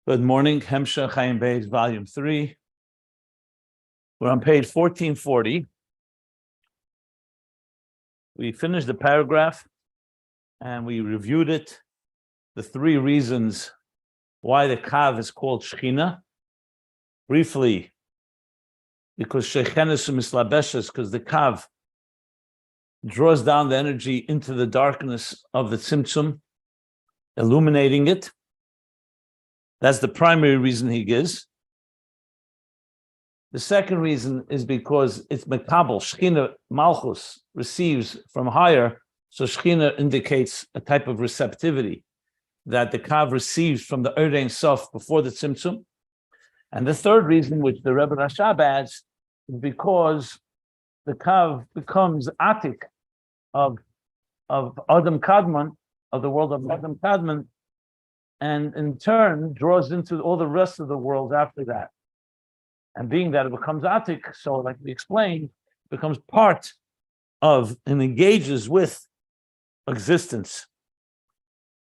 Good morning, Hemshech Ayin Beis, Volume 3. We're on page 1440. We finished the paragraph and we reviewed it. The three reasons why the Kav is called Shechina. Briefly, because Shechina Pre-Tzimtzum, because the Kav draws down the energy into the darkness of the Tzimtzum, illuminating it. That's the primary reason he gives. The second reason is because it's Mekabel, Shechina, Malchus, receives from higher, so Shechina indicates a type of receptivity that the Kav receives from the Ein Sof before the Tzimtzum. And the third reason, which the Rebbe Rashab adds, is because the Kav becomes Atik of Adam Kadmon, of the world of Adam Kadmon, and in turn draws into all the rest of the world after that. And being that it becomes Atik, so like we explained, it becomes part of and engages with existence.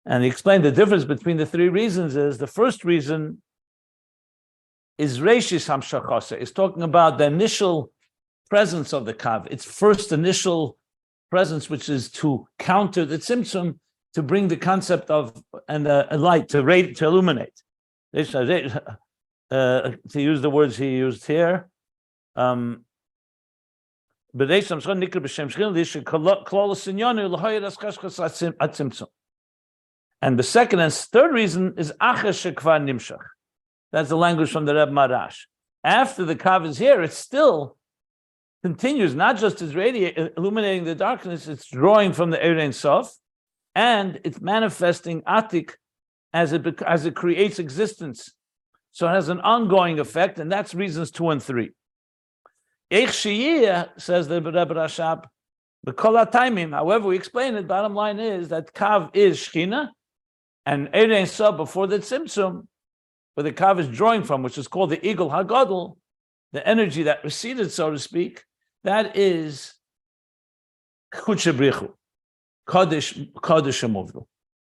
And he explained the difference between the three reasons is the first reason is Reishis Hamshachasa, is talking about the initial presence of the Kav, its first initial presence, which is to counter the Tzimtzum, to bring the concept of and a light to illuminate. To use the words he used here, and the second and third reason is nimshach. That's the language from the Reb Marash. After the Kav is here, it still continues, not just as illuminating the darkness, it's drawing from the Ein Sof, and it's manifesting Atik as it creates existence. So it has an ongoing effect, and that's reasons 2 and 3. Eich sheyeh, says the Rebbe Rashab, b'kol ha'taimim. However, we explain it. Bottom line is that Kav is Shechina, and Ein Sof before the Tzimtzum, where the Kav is drawing from, which is called the Igul Hagadol, the energy that receded, so to speak. That is Kudsha Brich Hu, Kodesh Movdu.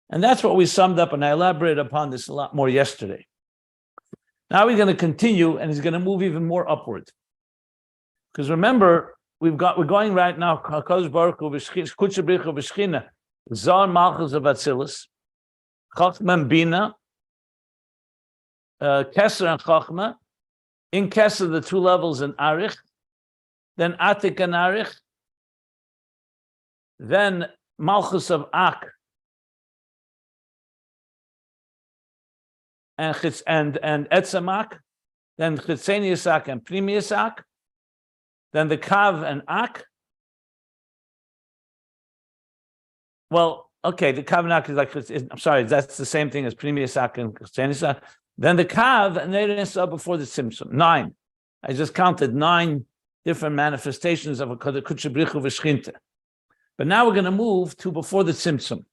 And that's what we summed up, and I elaborated upon this a lot more yesterday. Now we're going to continue, and he's going to move even more upward. Because remember, we're going right now, Kodesh Baruch Hu, Kudsha Brich Hu, Shechina, Zon Malchus of Atzilus, Chachma Bina, Keser and Chachma. In Keser, the two levels in Arich, then Atik and Arich, then Malchus of Ak, and Etzamak, then Chitzenius Ak and Primius Ak, then the Kav and Ak. Well, okay, the Kav and Ak is like, I'm sorry, that's the same thing as Primius Ak and Chitzenius Ak. Then the Kav and Ein Sof before the Tzimtzum. 9. I just counted 9 different manifestations of a Kudsha Brich Hu v'Shechinta. But now we're going to move to before the Tzimtzum.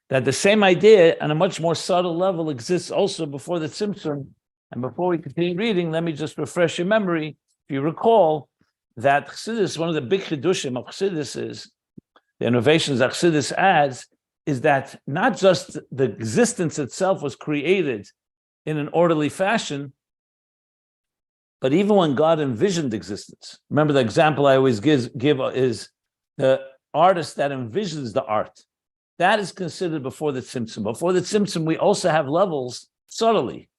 That the same idea on a much more subtle level exists also before the Tzimtzum. And before we continue reading, let me just refresh your memory. If you recall that Chassidus, one of the big chidushim of Chassidus is, the innovations that Chassidus adds, is that not just the existence itself was created in an orderly fashion, but even when God envisioned existence. Remember the example I always give is the artist that envisions the art. That is considered before the Tzimtzum. Before the Tzimtzum, we also have levels subtly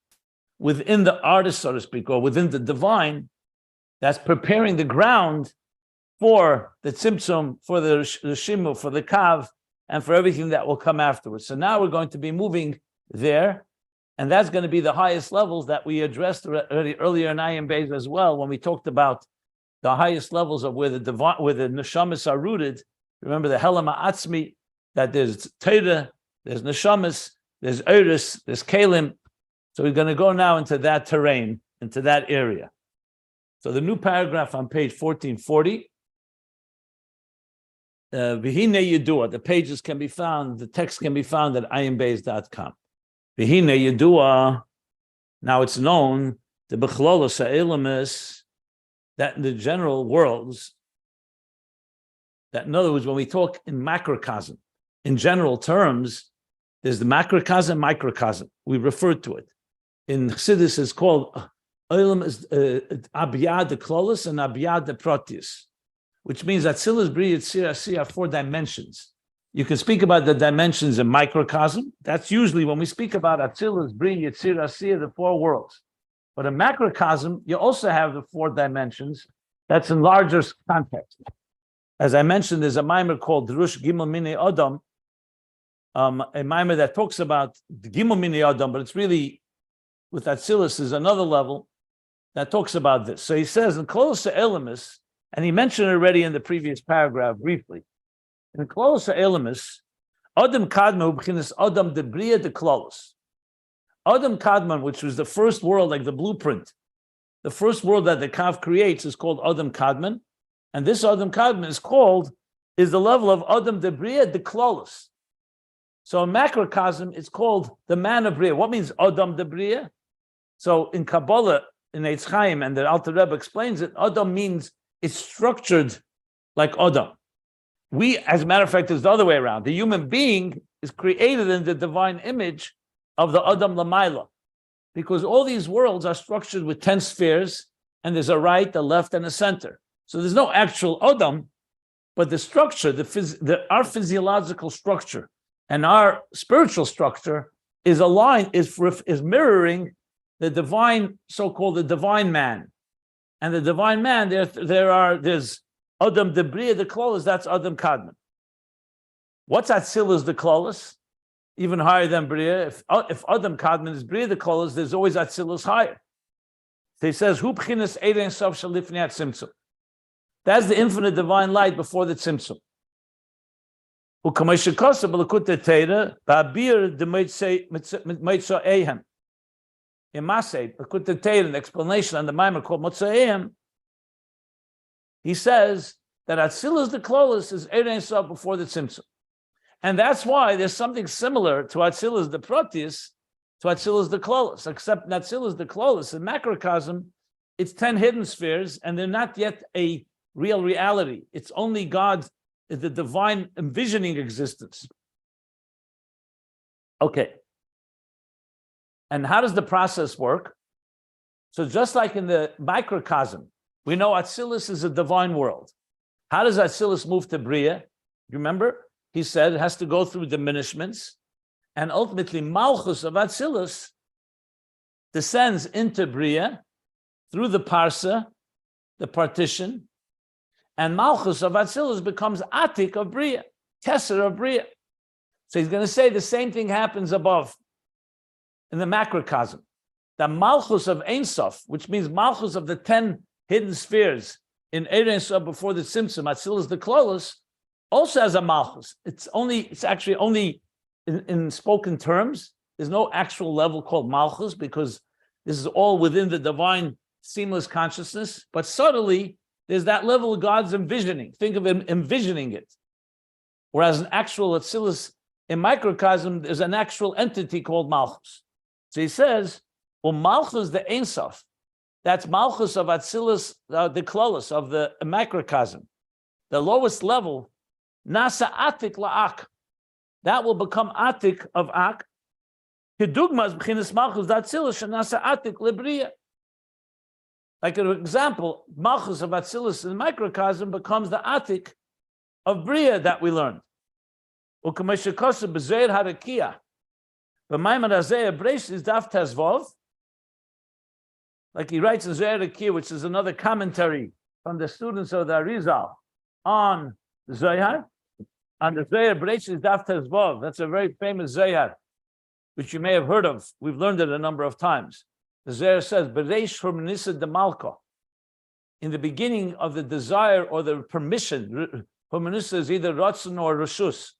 within the artist, so to speak, or within the divine, that's preparing the ground for the Tzimtzum, for the Shemo, for the Kav, and for everything that will come afterwards. So now we're going to be moving there, and that's going to be the highest levels that we addressed earlier in Ayin Beis as well, when we talked about the highest levels of where the neshamas are rooted. Remember the HaAtzmi, that there's Torah, there's neshamas, there's Eris, there's Kalim. So we're going to go now into that terrain, into that area. So the new paragraph on page 1440, V'hine Yedua, the pages can be found, the text can be found at ayinbeis.com. V'hine Yedua, now it's known, the Bechlolos HaElamis, that in the general worlds, that in other words, when we talk in macrocosm, in general terms, there's the macrocosm, microcosm. We refer to it. in Chassidus is called Olam is Abiyad the Klolos and Abiyad the Protius, which means that Atzilus, Bria, Yitzir, Asiyah are 4 dimensions. You can speak about the dimensions in microcosm. That's usually when we speak about Atzilus, Bria, Yitzir, Asiyah, the 4 worlds. But in macrocosm, you also have the 4 dimensions. That's in larger context. As I mentioned, there's a mimer called Drush Gimel Mini Odom, a mimer that talks about the Gimel Mini Odom, but it's really with Atzilus is another level that talks about this. So he says in Klolos Elimus, and he mentioned it already in the previous paragraph briefly. In Klolos Elimus, Adam Kadman Ubchinis Adam de Bria de Klolos. Adam Kadman, which was the first world, like the blueprint, the first world that the Kav creates is called Adam Kadman. And this Adam Kadman is the level of Adam de Bria de Klolos. So in macrocosm, it's called the man of Bria. What means Adam de Bria? So in Kabbalah, in Eitz Chaim, and the Alter Rebbe explains it, Adam means it's structured like Adam. We, as a matter of fact, is the other way around. The human being is created in the divine image of the Adam Lamaila, because all these worlds are structured with 10 spheres, and there's a right, a left, and a center. So there's no actual Adam, but the structure, our physiological structure and our spiritual structure is aligned, is mirroring the divine, so-called the divine man. And the divine man, there's Adam de Bria de Klolos, that's Adam Kadman. What's Atzilus de Klolos? Even higher than Bria. If Adam Kadman is Bria de Klolos, there's always Atzilus higher. So he says, Hu b'chinas Ein Sof shel lifnei haTzimtzum. That's the infinite divine light before the Tzimtzum. U'kamei shekasa b'lekutei Torah ba'abir de Mitzvos Ehem. In Masei, Lekutei Torah, an explanation on the mimer called Motzayim, he says that Atzilus de Klolos is Ein Sof before the Tzimtzum. And that's why there's something similar to Atzilus de Protius, to Atzilus de Klolos, except in Atzilus de Klolos, in macrocosm, it's 10 hidden spheres, and they're not yet a real reality. It's only God, the divine envisioning existence. Okay. And how does the process work? So just like in the microcosm, we know Atzilus is a divine world. How does Atzilus move to Bria? You remember? He said it has to go through diminishments, and ultimately Malchus of Atzilus descends into Bria through the Parsa, the partition, and Malchus of Atzilus becomes Atik of Bria, Keser of Bria. So he's going to say the same thing happens above in the macrocosm. The Malchus of Ein Sof, which means Malchus of the 10 hidden spheres in Ein Sof before the Tzimtzum, Atzilus de Klolos, also has a Malchus. It's actually only in spoken terms. There's no actual level called Malchus because this is all within the divine seamless consciousness. But subtly, there's that level of God's envisioning. Think of him envisioning it. Whereas an actual Atzilus in microcosm, there's an actual entity called Malchus. So he says, well, Malchus the Ein Sof, that's Malchus of Atzilus, the Klolos, of the microcosm. The lowest level, Nasa Atik la'ak. That will become Atik of Ak. Kedugmas b'chinas Malchus d'Atzilus shenasa Atik lebria. Like an example, Malchus of Atzilus in the microcosm becomes the Atik of Bria that we learned. U'kameshikosa b'zeir harakia. B'maimon hazeh Beis is daf tezvov. Like he writes in Zeir Harakia, which is another commentary from the students of the Arizal on the Zohar. On the Zeir Beis is daf tezvov. That's a very famous Zohar, which you may have heard of. We've learned it a number of times. The Zohar says, Bereish Hormanisa de Malka. In the beginning of the desire or the permission, Hormanisa is either Ratzon or Rishus,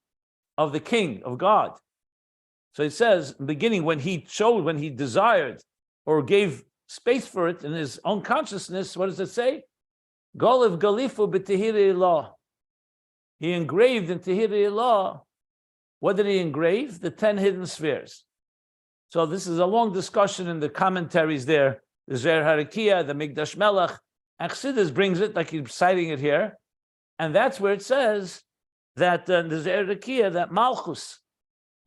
of the king, of God. So it says, in the beginning, when he desired or gave space for it in his own consciousness, what does it say? Goliv Galifu b'Tehiri Elah. He engraved in Tehiri Elah. What did he engrave? The 10 hidden spheres. So this is a long discussion in the commentaries there. The Zeir Harakia, the Migdash Melech, and Chassidus brings it, like he's citing it here. And that's where it says that the Zeir Harakia, that Malchus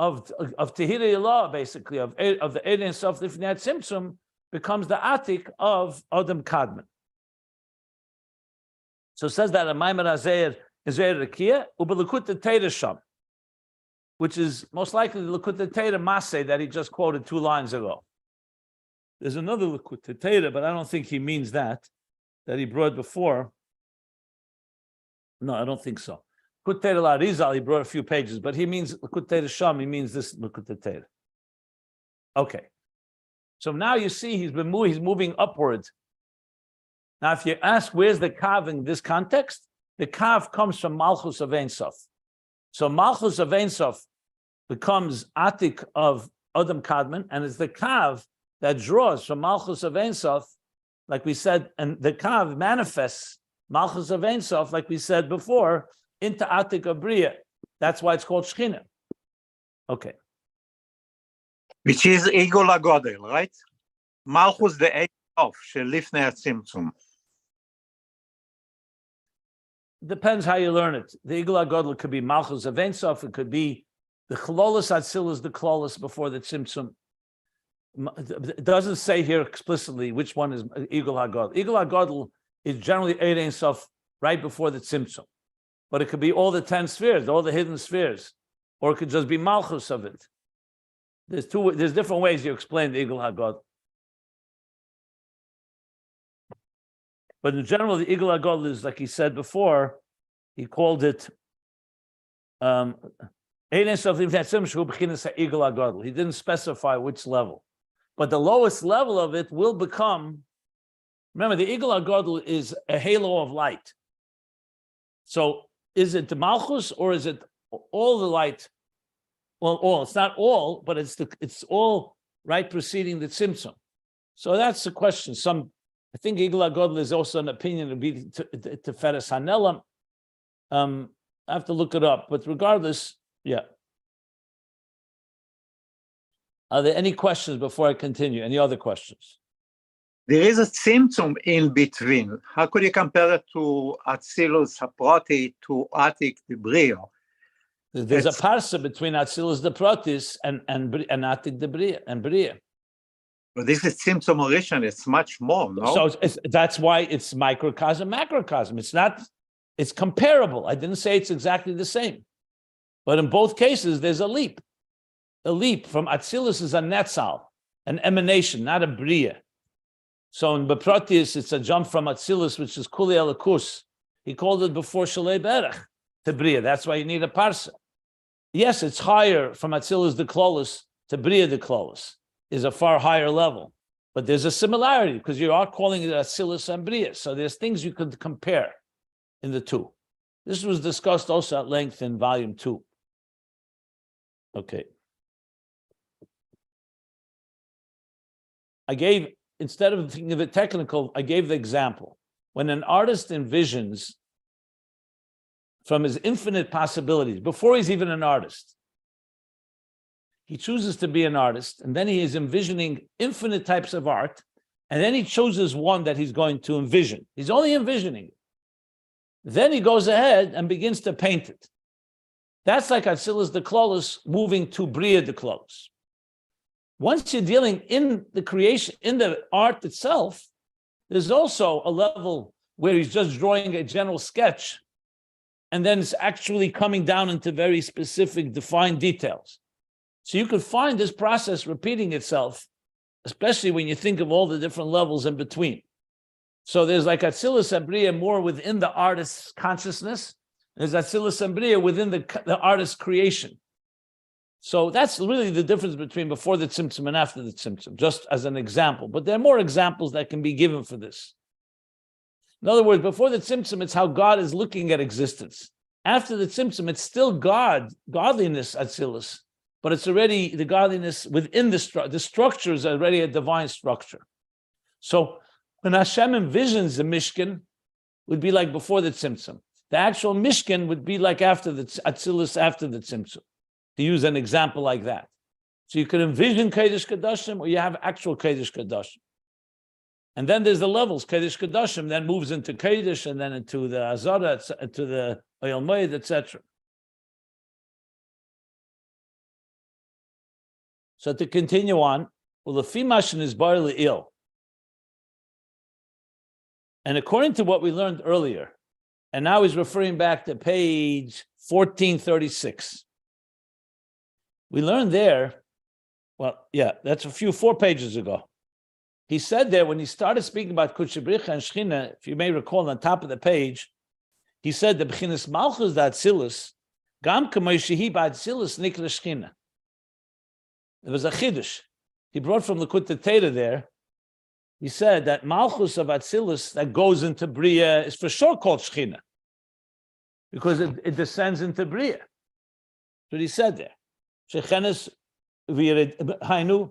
Tehira Ilah, basically, of the Ein Sof Lifnei Tzimtzum, becomes the Atik of Adam Kadmon. So it says that a Maimer Azeir is Rekia, Ubelukut Teira Sham, which is most likely the Likut Teira Maseh that he just quoted 2 lines ago. There's another Likut Teira, but I don't think he means that he brought before. No, I don't think so. Likut Teira Larizal, he brought a few pages, but he means Likut Teira Sham, he means this Likut Teira. Okay. So now you see he's moving upwards. Now, if you ask where's the Kav in this context, the Kav comes from Malchus of Ein Sof. So Malchus of Ein Sof becomes Atik of Adam Kadmon, and it's the Kav that draws from Malchus of Ein Sof, like we said, and the Kav manifests Malchus of Ein Sof, like we said before, into Atik of Bria. That's why it's called Shechina. Okay. Which is Ego Lagodel, right? Malchus the Ein Sof, Shelifnei HaTzimtzum. Depends how you learn it. The Igla Godel could be Malchus of Ein Sof, it could be the Chlolis Atzilus, the Chlolis before the Tzimtzum. It doesn't say here explicitly which one is Igla HaGodel. Igla HaGodel is generally Ein Sof right before the Tzimtzum. But it could be all the 10 spheres, all the hidden spheres. Or it could just be Malchus of it. There's different ways you explain the Igla HaGodel. But in general, the Igla HaGodel is, like he said before, he called it he didn't specify which level. But the lowest level of it will become, remember, the Igla HaGodel is a halo of light. So is it the Malchus or is it all the light? Well, all. It's not all, but it's all right preceding the Tzimtzum. So that's the question. I think Igla HaGodel is also an opinion to be to Feres Hanelam. I have to look it up, but regardless, yeah. Are there any questions before I continue? Any other questions? There is a Tzimtzum in between. How could you compare it to Atzilus HaPrati to Atik the Bria? There's a parsa between Atzilus the Pratis and Atik the Bria and Bria. But this is Tzimtzum Rishon, it's much more, no? So that's why it's microcosm, macrocosm. It's comparable. I didn't say it's exactly the same. But in both cases, there's a leap. A leap from Atzilus is a netzal, an emanation, not a bria. So in Bepratis, it's a jump from Atzilus, which is Kuli Elikus. He called it before Shalei Berach to bria. That's why you need a parsa. Yes, it's higher from Atzilus the Klolos to bria the Klolos. Is a far higher level. But there's a similarity because you are calling it Atzilus and Bria. So there's things you could compare in the two. This was discussed also at length in volume 2. Okay. Instead of thinking of it technical, I gave the example. When an artist envisions from his infinite possibilities, before he's even an artist, he chooses to be an artist, and then he is envisioning infinite types of art, and then he chooses one that he's going to envision. He's only envisioning it. Then he goes ahead and begins to paint it. That's like Atzilus the Klolos moving to Bria the Klolos. Once you're dealing in the creation, in the art itself, there's also a level where he's just drawing a general sketch, and then it's actually coming down into very specific, defined details. So you could find this process repeating itself, especially when you think of all the different levels in between. So there's like Atzilus and Bria more within the artist's consciousness. There's Atzilus and Bria within the artist's creation. So that's really the difference between before the Tzimtzum and after the Tzimtzum, just as an example. But there are more examples that can be given for this. In other words, before the Tzimtzum, it's how God is looking at existence. After the Tzimtzum, it's still godliness, Atzilus. But it's already the godliness within the structure is already a divine structure. So when Hashem envisions the Mishkan, would be like before the Tzimtzum. The actual Mishkan would be like after the Atzilus, after the Tzimtzum, to use an example like that. So you could envision KB'H Kedoshim, or you have actual KB'H Kedoshim. And then there's the levels. KB'H Kedoshim then moves into KB'H, and then into the Azara, to the Oyel Moed, etc. So to continue on, well, the fimashin is barely ill. And according to what we learned earlier, and now he's referring back to page 1436. We learned there, well, yeah, that's 4 pages ago. He said there, when he started speaking about Kudsha Brich Hu and Shechina, if you may recall on the top of the page, he said the B'chinas Malchus d'Atzilus, Gam K'may Shehi B'Atzilus Nikla Shechina. There was a chiddush. He brought from the Kudsha Teda there. He said that Malchus of Atzilus that goes into Bria is for sure called Shechina, because it descends into Bria. That's what he said there. Shechenes Hainu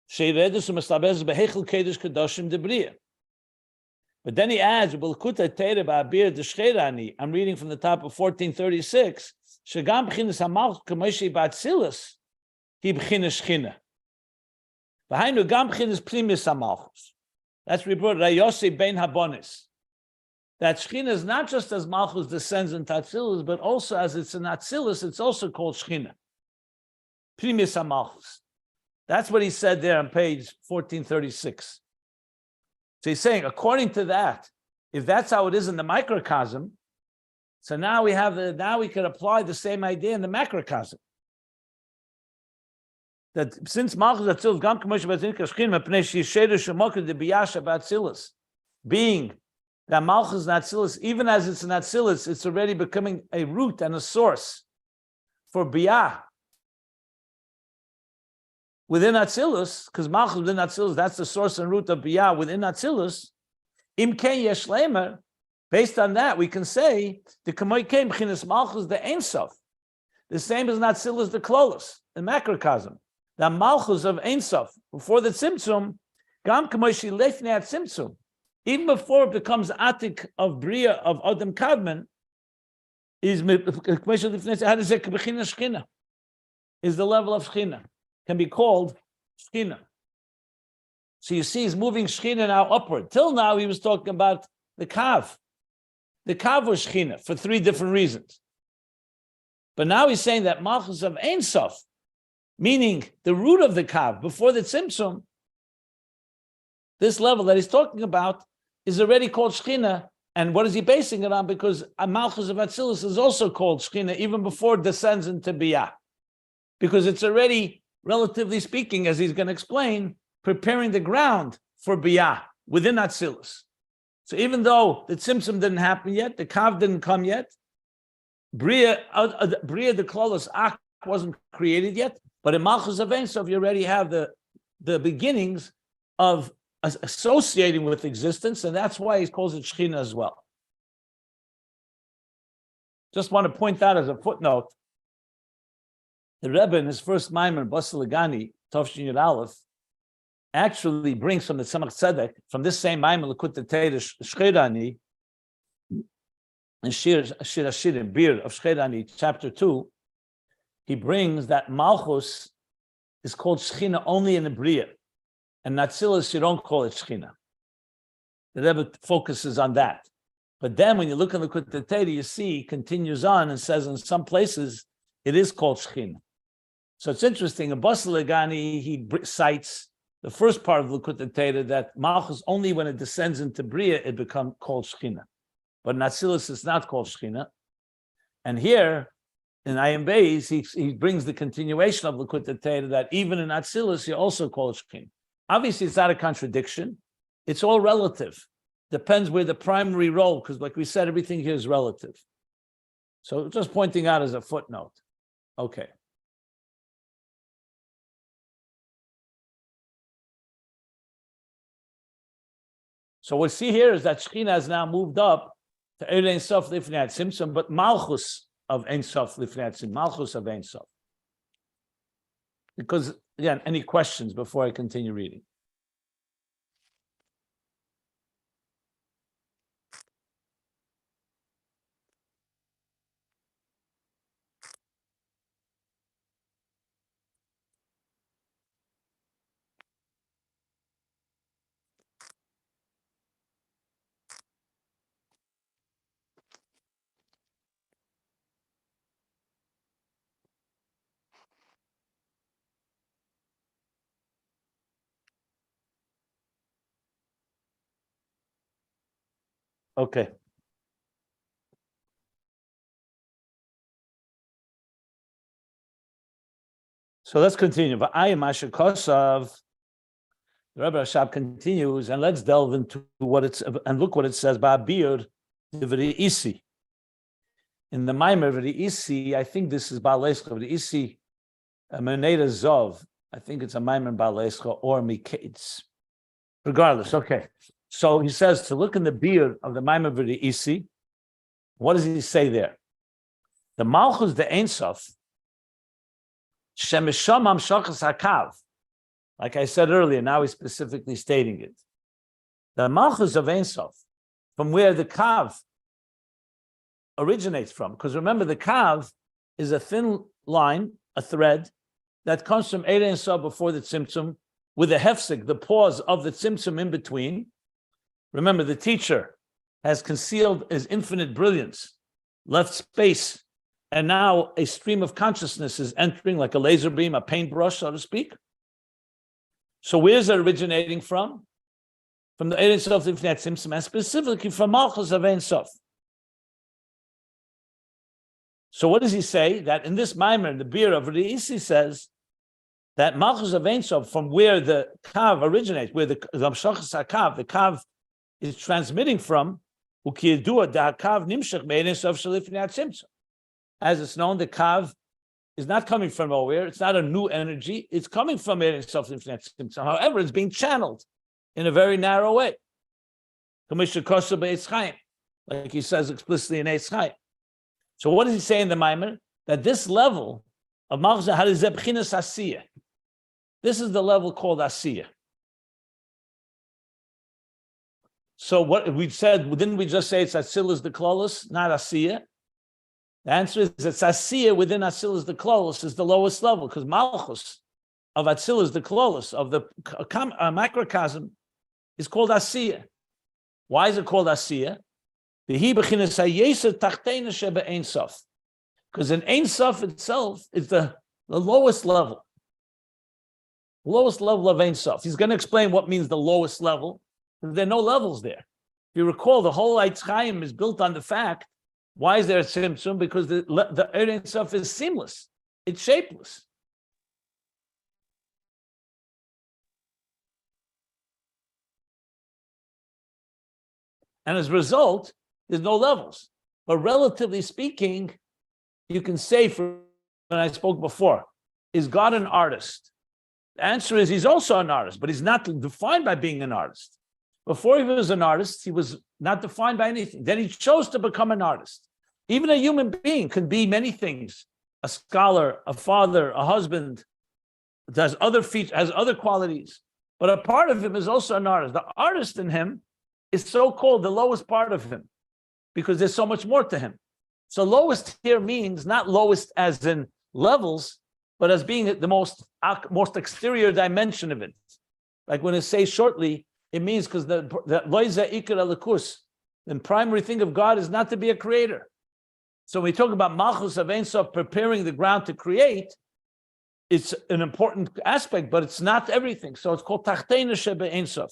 Sheiredus U'Mastabez Behechel Kedush Kedoshim de Bria. But then he adds, I'm reading from the top of 1436. Shegam B'chinas HaMalchus K'moshe B'Atzilus Hi B'chinas Shechina. V'hainu Gam B'chinas Primis HaMalchus. That's we brought Rayose Ben Habonis. That Shechina is not just as Malchus descends into Atzilus, but also as it's in Atzilus, it's also called Shechina. Primis HaMalchus. That's what he said there on page 1436. So he's saying, according to that, if that's how it is in the microcosm, so now we can apply the same idea in the macrocosm. That since Malchus Atzilus Gam K'moshe B'Atzilus Shechina Mepnei Sheishedu Shemoked de Biyasha B'Atzilus, being that Malchus and Atzilus, even as it's an Atzilus, it's already becoming a root and a source for Biyah within Atzilus, because Malchus within Atzilus, that's the source and root of Biyah within Atzilus. Im Ken Yesh Lemer, based on that, we can say the Kamoy Ken B'chinas Malchus the Ein Sof, the same as Atzilus the Klolos, the macrocosm. The Malchus of Ein Sof before the Tzimtzum, Gam Kamoy Shi Lefnei Tzimtzum, even before it becomes Atik of Bria of Adam Kadman, is the level of Shechina, can be called Shechina. So you see, he's moving Shechina now upward. Till now, he was talking about the Kav. The Kav was Shechina for 3 different reasons. But now he's saying that Malchus of Ein Sof, meaning the root of the Kav, before the Tzimtzum, this level that he's talking about is already called Shechina. And what is he basing it on? Because Malchus of Atzilus is also called Shechina even before it descends into Biyah. Because it's already, relatively speaking, as he's going to explain, preparing the ground for Biyah within Atzilus. So even though the Tzimtzum didn't happen yet, the Kav didn't come yet, Bria the Klolos Ak wasn't created yet, but in Malchus of Ein Sof you already have the beginnings of associating with existence, and that's why he calls it Shechina as well. Just want to point out as a footnote, the Rebbe in his first Maimer, Basel Lagani, Tovshin Yud Aleph, actually brings from the Tzemach Tzedek, from this same Maimer, Lekut Teira Shcherani, in Shir Hashirim, Bir of Shcherani, chapter 2, he brings that Malchus is called Shechina only in the Bria, and Atzilus, you don't call it Shechina. The Rebbe focuses on that. But then when you look in the Kudsha Teda, you see, continues on and says in some places, it is called Shechina. So it's interesting, in Basel Lagani, he cites the first part of the Kudsha Teda that Malchus, only when it descends into Bria, it becomes called Shechina. But in Atzilus, it's not called Shechina. And here, in Ayin Beis, he brings the continuation of the Kudsha Teda that even in Atzilus, you also call it Shechina. Obviously, it's not a contradiction. It's all relative. Depends where the primary role, because like we said, everything here is relative. So just pointing out as a footnote. Okay. So what we see here is that Shechina has now moved up to Ein Sof Lifnei Tzimtzum, but Malchus of Ein Sof Lifnei Tzimtzum, Malchus of Ein Sof. Because, again, any questions before I continue reading? Okay. So let's continue. But I am Ashikosav. The Rebbe Rashab continues, and let's delve into what it's and look what it says. Ba'abir isi. In the Maimer isi, I think this is Ba'aleischa isi, Meneda Zov. I think it's a Maimer Ba'aleischa or Miketz. Regardless, okay. So he says to look in the beard of the Maimer isi. What does he say there? The Malchus the Ein Sof. Shemisham Shachas Hakav. Like I said earlier, now he's specifically stating it. The Malchus of Ein Sof, from where the Kav originates from. Because remember, the Kav is a thin line, a thread, that comes from Ein Sof before the Tzimtzum, with the hefsek, the pause of the Tzimtzum in between. Remember, the teacher has concealed his infinite brilliance, left space, and now a stream of consciousness is entering like a laser beam, a paintbrush, so to speak. So where's it originating from? From the Ein Sof Infinite Tzimtzum, and specifically from Malchus of Ein Sof. So what does he say? That in this Maimer, in the beer of Re'isi says that Malchus of Ein Sof, from where the Kav originates, where the Shachas HaKav, the Kav is transmitting from, Ukiyadua da Kav Nimshach Me'Ein Sof Shalifnei Tzimtzum. As it's known, the Kav is not coming from nowhere. It's not a new energy. It's coming from Ein Sof Infinite Tzimtzum. However, it's being channeled in a very narrow way. Like he says explicitly in Eitz Chaim. So what does he say in the Maimer? That this level of Malchus Harizebchinas Asiyah. This is the level called Asiyah. So what we said, didn't we just say it's Atzilus the Klolos, not Asiyah? The answer is that Asiyah within Atzilus the Klolos is the lowest level, because Malchus of Atzilus the Klolos, of the macrocosm, is called Asiyah. Why is it called Asiyah? Because in Ein Sof itself is the lowest level. Lowest level of Ein Sof. He's going to explain what means the lowest level, because there are no levels there. If you recall, the whole Eitz Chaim is built on the fact, why is there a Tzimtzum? Because the Ein Sof is seamless. It's shapeless. And as a result, there's no levels. But relatively speaking, you can say, for when I spoke before, is God an artist? The answer is he's also an artist, but he's not defined by being an artist. Before he was an artist, he was not defined by anything. Then he chose to become an artist. Even a human being can be many things. A scholar, a father, a husband, has other features, has other qualities. But a part of him is also an artist. The artist in him is so-called the lowest part of him, because there's so much more to him. So lowest here means not lowest as in levels, but as being the most exterior dimension of it. Like when it says shortly, it means because the loiza ikar alakus, the primary thing of God is not to be a creator. So when we talk about Malchus of Ein Sof preparing the ground to create, it's an important aspect, but it's not everything. So it's called Tachteina Shebe Ein Sof.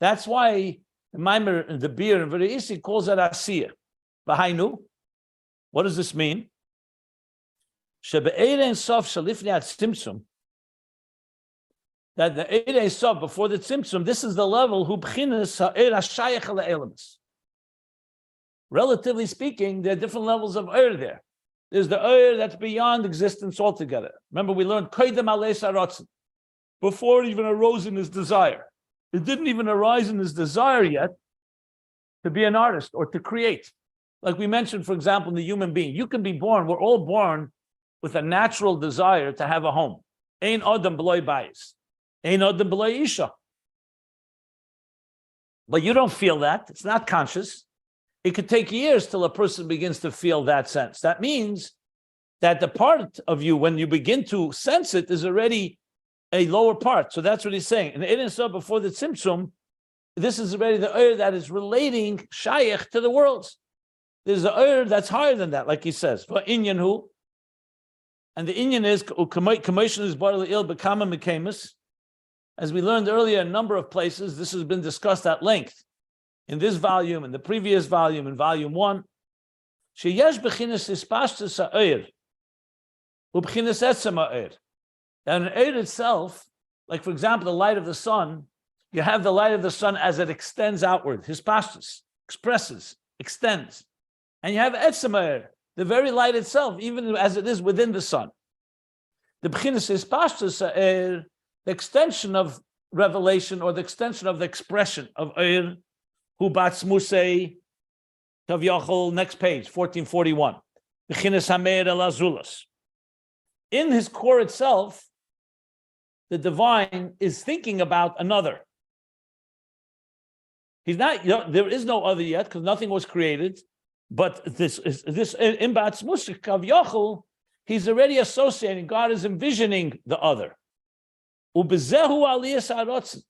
That's why the Maimer, the beer in Vereisi calls it Asiyah. V'hainu, what does this mean? Shebe Ein Sof Shalifnei Tzimtzum. That the Ein Sof before the Tzimtzum, this is the level who b'chinas ha'er ha'shayach ha'elemus. Relatively speaking, there are different levels of Ur there. There's the Ur that's beyond existence altogether. Remember, we learned Koydem Aleis HaRatzon, before it even arose in his desire. It didn't even arise in his desire yet to be an artist or to create. Like we mentioned, for example, in the human being, you can be born, we're all born with a natural desire to have a home. Ein Adam B'loi Bayis. Ein Adam B'loi Isha. But you don't feel that. It's not conscious. It could take years till a person begins to feel that sense. That means that the part of you, when you begin to sense it, is already a lower part. So that's what he's saying. In the Ein Sof before the Tzimtzum, this is already the Ur that is relating Shayach to the worlds. There's the Ur that's higher than that, like he says. For Inyan Hu, and the Inyan is Commotion is Barley Il Bekama Mekamus. As we learned earlier, a number of places, this has been discussed at length. in this volume, in the previous volume, in volume 1, sheyesh bechinas ispashtus ha'oir, u'bechinas etzem ha'oir. And an oir itself, like for example, the light of the sun, you have the light of the sun as it extends outward, hispashtus, expresses, extends. And you have etzem ha'oir, the very light itself, even as it is within the sun. The bechinas ispashtus ha'oir, the extension of revelation or the extension of the expression of oir, hu ba'atzmusei kaviyachol, next page, 1441. Bechinas hameir el azulas. In his core itself, the divine is thinking about another. He's not, there is no other yet because nothing was created. But this in Atzmus kaviyachol, he's already associating. God is envisioning the other. Ubezehu aliyas haratzon,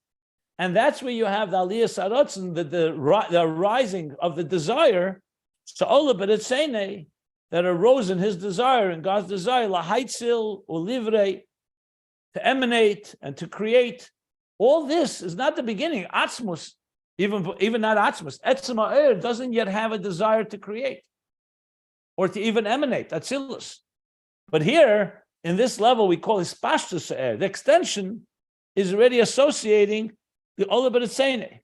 and that's where you have the aliyas haratzon, the rising of the desire. So that arose in his desire, in God's desire, lahaitzil ulivre, to emanate and to create. All this is not the beginning. Atzmus, even not Atzmus, Etzem ha'oir doesn't yet have a desire to create or to even emanate. Atzilus. But here, in this level, we call hispashtus ha'oir. The extension is already associating the olah b'ritzeinei.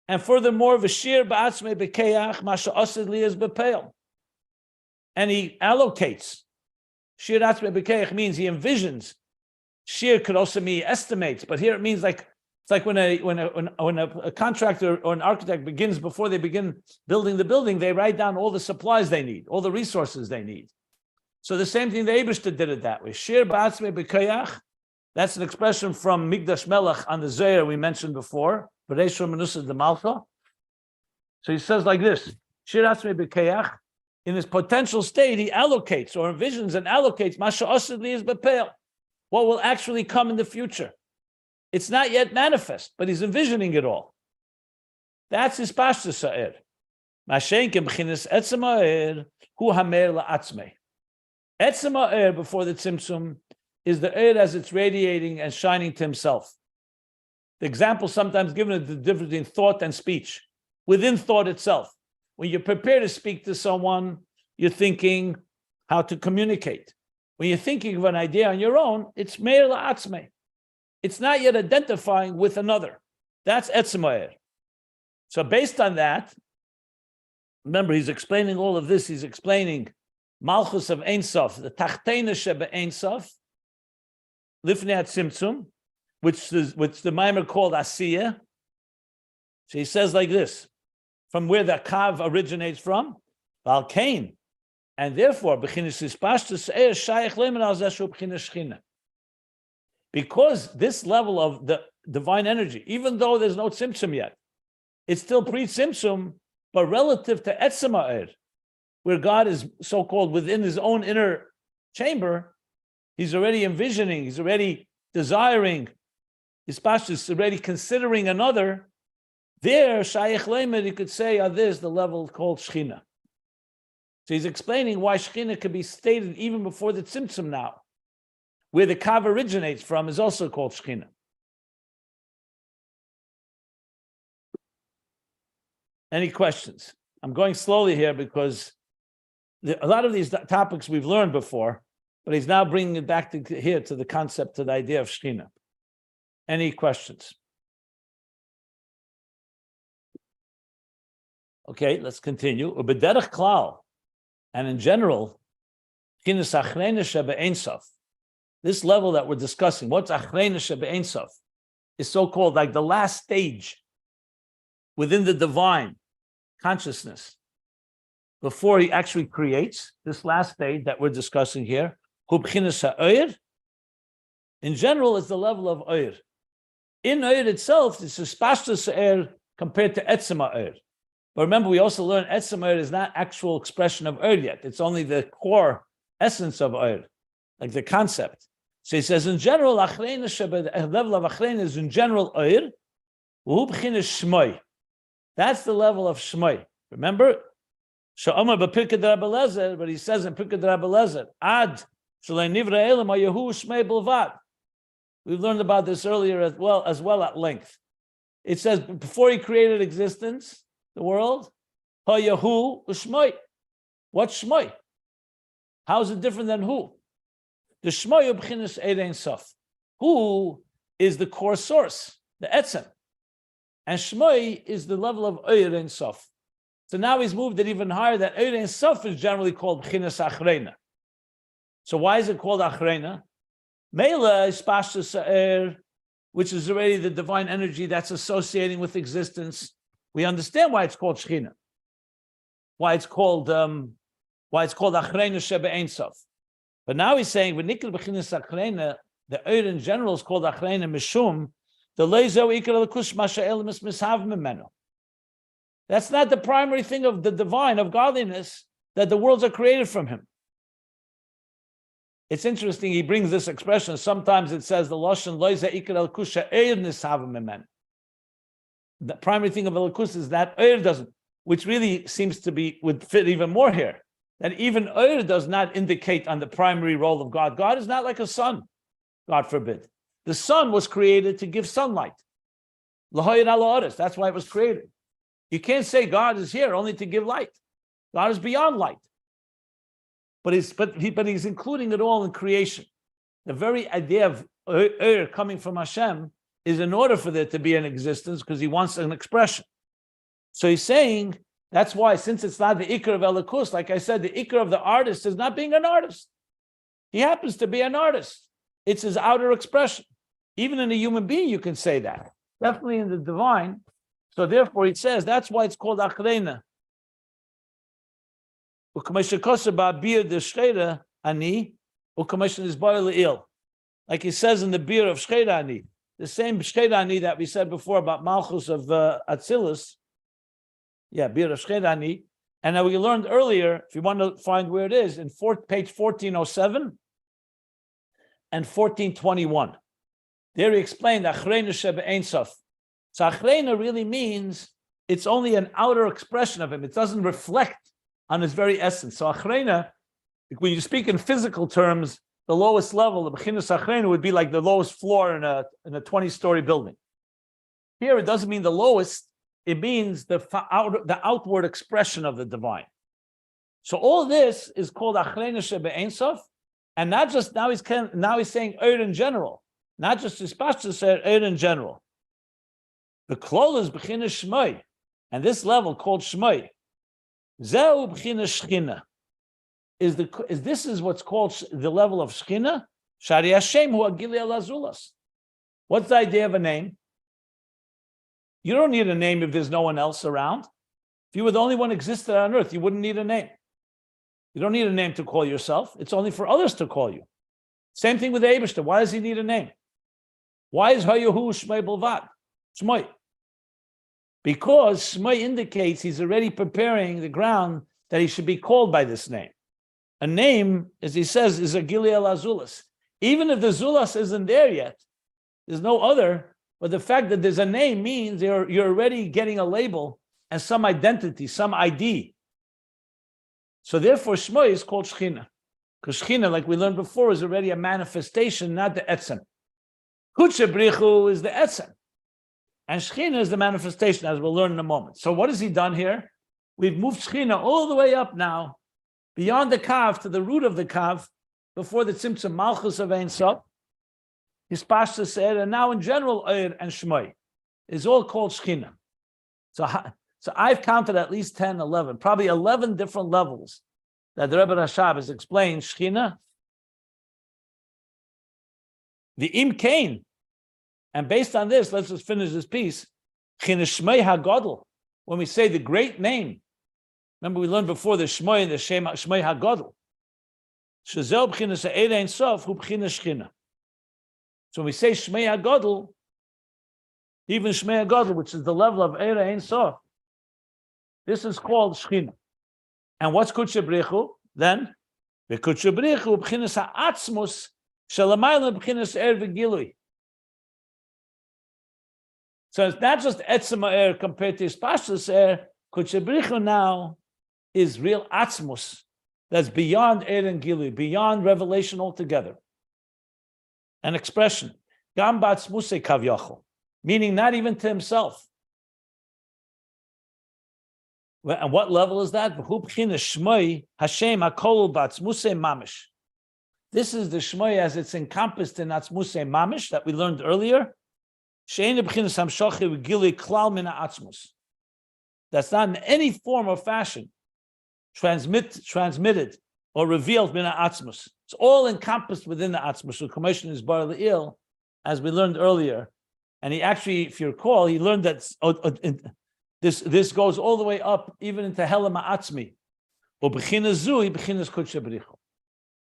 And furthermore, v'shir ba'atzmei b'keach masha asid liyas b'peil. And he allocates. Shir atzmei b'keach means he envisions. Shir could also mean he estimates, but here it means like it's like when a contractor or an architect begins, before they begin building the building, they write down all the supplies they need, all the resources they need. So the same thing the Eibishter did it that way. Shir ba'atzmei b'keach. That's an expression from Migdash Melech on the Zohar we mentioned before. B'reishon Menusah de Malchus. So he says like this: Shir atzmei b'keach. In his potential state, he allocates or envisions and allocates masha asid liyas b'peil, what will actually come in the future. It's not yet manifest, but he's envisioning it all. That's his pashtus ha'oir. Mashenkem b'chinas etzem ha'oir hu hamer la'atzmei. Etzem ha'oir before the tzimtzum is the oir as it's radiating and shining to himself. The example sometimes given is the difference between thought and speech. Within thought itself, when you prepare to speak to someone, you're thinking how to communicate. When you're thinking of an idea on your own, it's meir la'atzmei. It's not yet identifying with another. That's etzem ha'oir. So based on that, remember he's explaining all of this. He's explaining Malchus of Ein Sof, the Tachteina shebe Ein Sof, Lifnei HaTzimtzum, which the Maimer called Asiya. So he says like this, from where the Kav originates from, Valkain, and therefore, because this level of the divine energy, even though there's no tzimtzum yet, it's still pre-tzimtzum, but relative to etzem ha'oir, where God is so-called within his own inner chamber, he's already envisioning, he's already desiring, his pashtus is already considering another. There, Shayach Leimer, you could say, there's the level called Shechina. So he's explaining why Shechina could be stated even before the Tzimtzum now. Where the Kav originates from is also called Shechina. Any questions? I'm going slowly here because a lot of these topics we've learned before, but he's now bringing it back to here to the concept, to the idea of Shechina. Any questions? Okay, let's continue. Ubederach klal, and in general, this level that we're discussing, what's achreina shebe'ein sof, is so-called like the last stage within the divine consciousness before he actually creates. This last stage that we're discussing here, in general, is the level of oir. In oir itself, it's a spashtus oir compared to etzem ha'oir. But remember, we also learned etzem ha'oir is not actual expression of oir yet. It's only the core essence of oir, like the concept. So he says, in general, level of achrein is in general oir. That's the level of shmoi. Remember, but he says in Pirkei Rabbi Lezer, ad shalei nivra elam hayahu shmei bilvad. We've learned about this earlier as well at length. It says before he created existence, the world? HaYahu U'Shmoi. What's Shmoi? How is it different than Hu? The Shmoi B'chinas Eid Ein Sof. Hu is the core source, the Etzem. And Shmoi is the level of Eid Ein Sof. So now he's moved it even higher, that Eid Ein Sof is generally called B'chinas Achreina. So why is it called Achreina? Meila is Pashtus Sa'er, which is already the divine energy that's associating with existence. We understand why it's called Shechina. Why it's called Achreina Shebe Ein Sof. But now he's saying, V'nikil B'chinas Achreina, the Eid in general is called Achreina Mishum, the Leizo Ikar L'kush Masha'el Mishav Memenu. That's not the primary thing of the divine, of godliness, that the worlds are created from him. It's interesting, he brings this expression. Sometimes it says the Lashon Leizo Ikar L'kush Eir Nishav Memenu. The primary thing of Elikus is that Eir doesn't, which really seems to be, would fit even more here. That even Eir does not indicate on the primary role of God. God is not like a sun, God forbid. The sun was created to give sunlight. That's why it was created. You can't say God is here only to give light. God is beyond light. But he's including it all in creation. The very idea of Eir coming from Hashem is in order for there to be an existence, because he wants an expression. So he's saying, that's why, since it's not the Ikar of Elikus, like I said, the Ikar of the artist is not being an artist. He happens to be an artist. It's his outer expression. Even in a human being, you can say that. Definitely in the divine. So therefore, it says, that's why it's called Achreina. Like he says in the beer of Shechina Ani, the same Shechina Ani that we said before about Malchus of Atzilus. Yeah, beer of Shechina Ani. And now we learned earlier, if you want to find where it is, in page 1407 and 1421. There he explained Achreina Shebe Ein Sof. So Achreina really means it's only an outer expression of him. It doesn't reflect on his very essence. So Achreina, when you speak in physical terms, the lowest level, the B'chinas Achreina, would be like the lowest floor in a 20-story building. Here, it doesn't mean the lowest. It means the outward expression of the divine. So all this is called Achreina Shebe Ein Sof, and not just now he's saying Eir in general, not just his pashtus Eir in general. The klol is B'chinas Shmoi, and this level called Shmoi, Zeu B'chinas Shechina, this is what's called the level of Shechina. Shari Hashem hu agili al azulas. What's the idea of a name? You don't need a name if there's no one else around. If you were the only one existed on earth, you wouldn't need a name. You don't need a name to call yourself. It's only for others to call you. Same thing with the Eibishter. Why does he need a name? Why is Hayahu Shmei Bilvad? Shmei. Because Shmei indicates he's already preparing the ground that he should be called by this name. A name, as he says, is a Gileal Azulas. Even if the Zulas isn't there yet, there's no other, but the fact that there's a name means you're already getting a label and some identity, some ID. So therefore, Shmoi is called Shechina. Because Shechina, like we learned before, is already a manifestation, not the Etzem. Kudsha Brich Hu is the Etzem. And Shechina is the manifestation, as we'll learn in a moment. So what has he done here? We've moved Shechina all the way up now, beyond the Kav to the root of the Kav, before the Tzimtzum Malchus of Ein Sof. His Pashta said, and now in general, Eir and Shmoi is all called Shechina. So I've counted at least 10, 11, probably 11 different levels that the Rebbe Rashab has explained Shechina. The Im Kain, and based on this, let's just finish this piece. Shechina Shmei HaGodel, when we say the great name, remember we learned before the Shmoi and the Shmei HaGodel. Shazel B'chinas Eir Ein Sof Hu B'chinas Shechina. So when we say Shmei HaGodel, even Shmei HaGodel, which is the level of Eir Ein Sof, this is called Shechina. And what's Kudsha Brich Hu? Then, the Kudsha Brich Hu B'chinas HaAtzmus Shalamayla B'chinas Eir V'Gilui. So it's not just Etzem Eir compared to his Pashtus Eir. Kudsha Brich Hu now is real Atzmus that's beyond Eir and Gilui, beyond revelation altogether. An expression, Gam B'Atzmusei Kav Yachol, meaning not even to himself. And what level is that? This is the Shemo as it's encompassed in Atzmus mamish that we learned earlier. That's not in any form or fashion transmitted or revealed min Atzmus. It's all encompassed within the Atzmus. So commission is bar le'il, as we learned earlier. And he actually, if you recall, he learned that this goes all the way up, even into Helam HaAtzmi.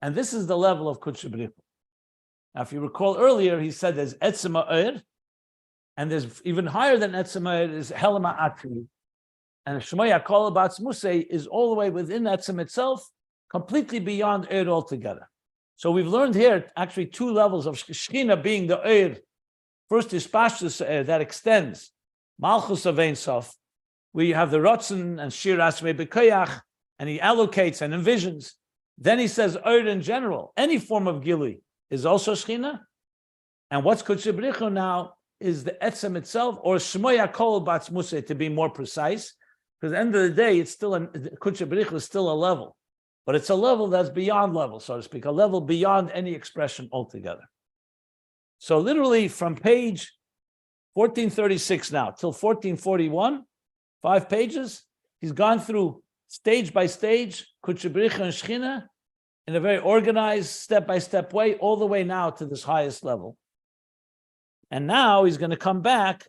And this is the level of Kudsha Brich Hu. Now, if you recall earlier, he said there's Etzem Ha'er, and there's even higher than Etzem Ha'er is Helam HaAtzmi. And Shemo Yakol Atzmus is all the way within Etzem itself, completely beyond Eir altogether. So we've learned here actually two levels of Shechina being the Eir. First is Pashtus Eir that extends Malchus of Ein Sof, where you have the Ratzon and Shir Asmei B'Koyach, and he allocates and envisions. Then he says Eir in general, any form of Gili is also Shechina. And what's Kudsha Brich Hu now is the Etzem itself, or Shemo Yakol Atzmus to be more precise. Because at the end of the day, it's still Kudsha Brich Hu is still a level, but it's a level that's beyond level, so to speak, a level beyond any expression altogether. So literally from page 1436 now till 1441, 5 pages, he's gone through stage by stage Kudsha Brich Hu and Shechina in a very organized, step-by-step way, all the way now to this highest level. And now he's going to come back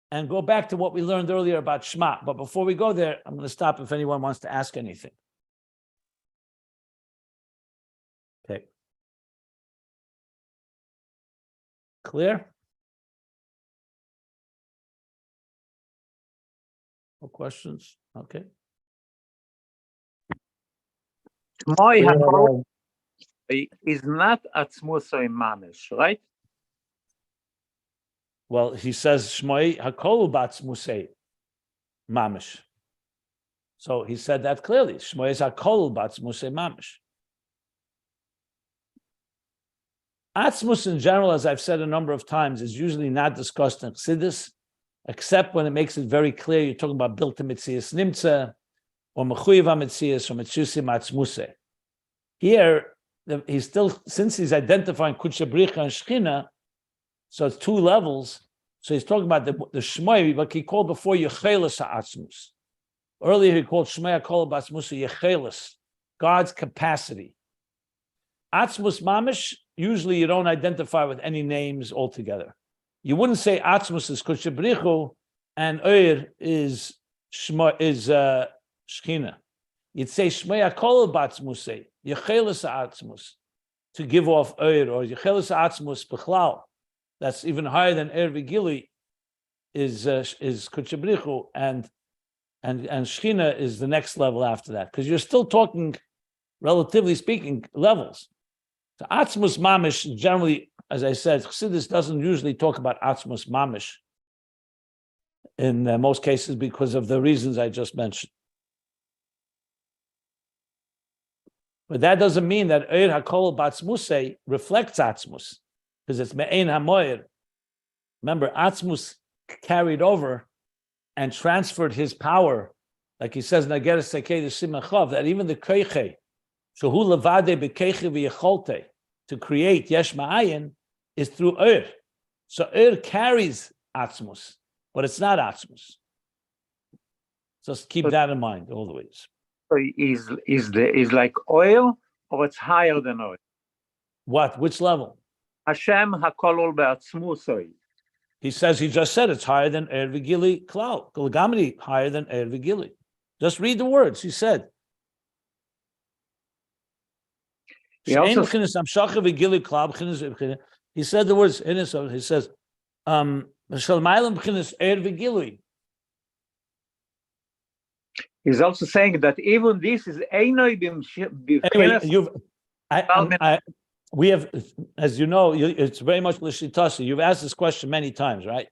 and go back to what we learned earlier about Shema. But before we go there, I'm going to stop if anyone wants to ask anything. Okay. Clear? No questions? Okay. Shemo Yakol is not Atzmus mamish, right? Well, he says Shemo Hakol Atzmus mamish. So he said that clearly. Shemo is Hakol Atzmus mamish. Atzmus in general, as I've said a number of times, is usually not discussed in Chassidus, except when it makes it very clear you're talking about Bilta Mitzias Nimtza, or Mechuyev Mitzias, or Mitzusim Atzmuse. Here, he's still, since he's identifying Kudsha Brich Hu and Shechina, so it's two levels. So he's talking about the Shemo, what he called before Yechelis Atzmus. Earlier he called Shemo Yakol Atzmus Yechelis, God's capacity. Atzmus Mamish, usually you don't identify with any names altogether. You wouldn't say Atzmus is Kudsha Brich Hu and Eir is Shechina. You'd say Shemo Yakol Atzmus, Yechelis Atzmus, to give off Eir, or Yechelis Atzmus B'chlal. That's even higher than Eir V'Gili is Kudsha Brich Hu, and Shechina is the next level after that, because you're still talking, relatively speaking, levels. So Atzmus Mamish, generally, as I said, Chassidus doesn't usually talk about Atzmus Mamish in most cases because of the reasons I just mentioned. But that doesn't mean that Eir HaKol B'Atzmus reflects Atzmus, because it's Me'ein HaMoyer. Remember, Atzmus carried over and transferred his power, like he says in Ageres Sekei de Simachov, that even the Keiche, Shehu Levade B'Keiche V'Yecholte, to create Yesh Ma'ayin, is through Eir. So Eir carries Atzmus, but it's not Atzmus. Just keep that in mind all the ways. So is like oil, or it's higher than oil? What? Which level? Hashem Hakolol Be'atzmusoi. He says, he just said it's higher than Eir V'Gili Klal. Gilgamidi, higher than Eir V'Gili. Just read the words, he said. He said the words, he says, He's also saying that even this is anyway, we have, as you know, it's very much l'shitasa. You've asked this question many times, right?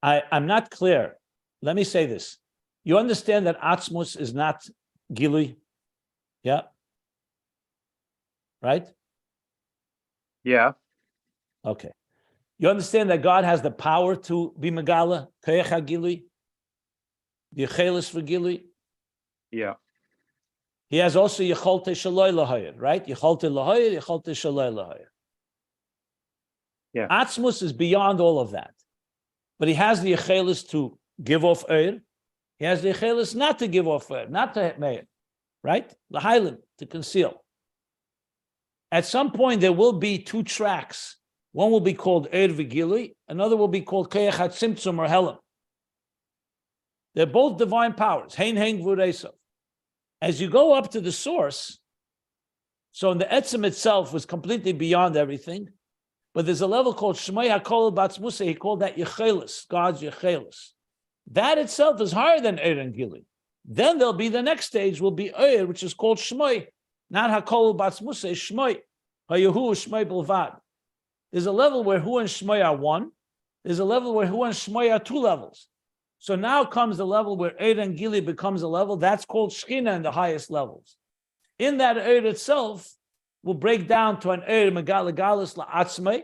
I'm not clear. Let me say this. You understand that Atzmus is not Gilui? Yeah? Right? Yeah. Okay. You understand that God has the power to be Megala, Koyach HaGilui? the Yechelis for Gilui. Yeah. He has also Yecholte Shaloi Lahayir, right? Yecholte Lahayir, Yecholte Shaloi Lahayir. Yeah. Atzmus is beyond all of that. But he has the Yechelis to give off Eir. He has the Yechelis not to give off Eir, not to Meir, right? Lahaylim, to conceal. At some point, there will be two tracks. One will be called Eir V'Gilui, another will be called KB'H HaTzimtzum or Helam. They're both divine powers, Hein Hein Gvur. As you go up to the source, so in the Etzem itself was completely beyond everything, but there's a level called Shemay HaKol B'Atzmus, he called that Yechelis, God's Yechelis. That itself is higher than Eir and Gilui. Then there'll be the next stage, will be Eir, which is called Shemay, not HaKol B'Atzmus, Shemay, HaYehu Shemay B'Lvad. There's a level where Hu and Shemay are one. There's a level where Hu and Shemay are two levels. So now comes the level where Eir and Gilui becomes a level. That's called Shechina in the highest levels. In that Eir itself, will break down to an Eir Megalegalis LaAtzmi,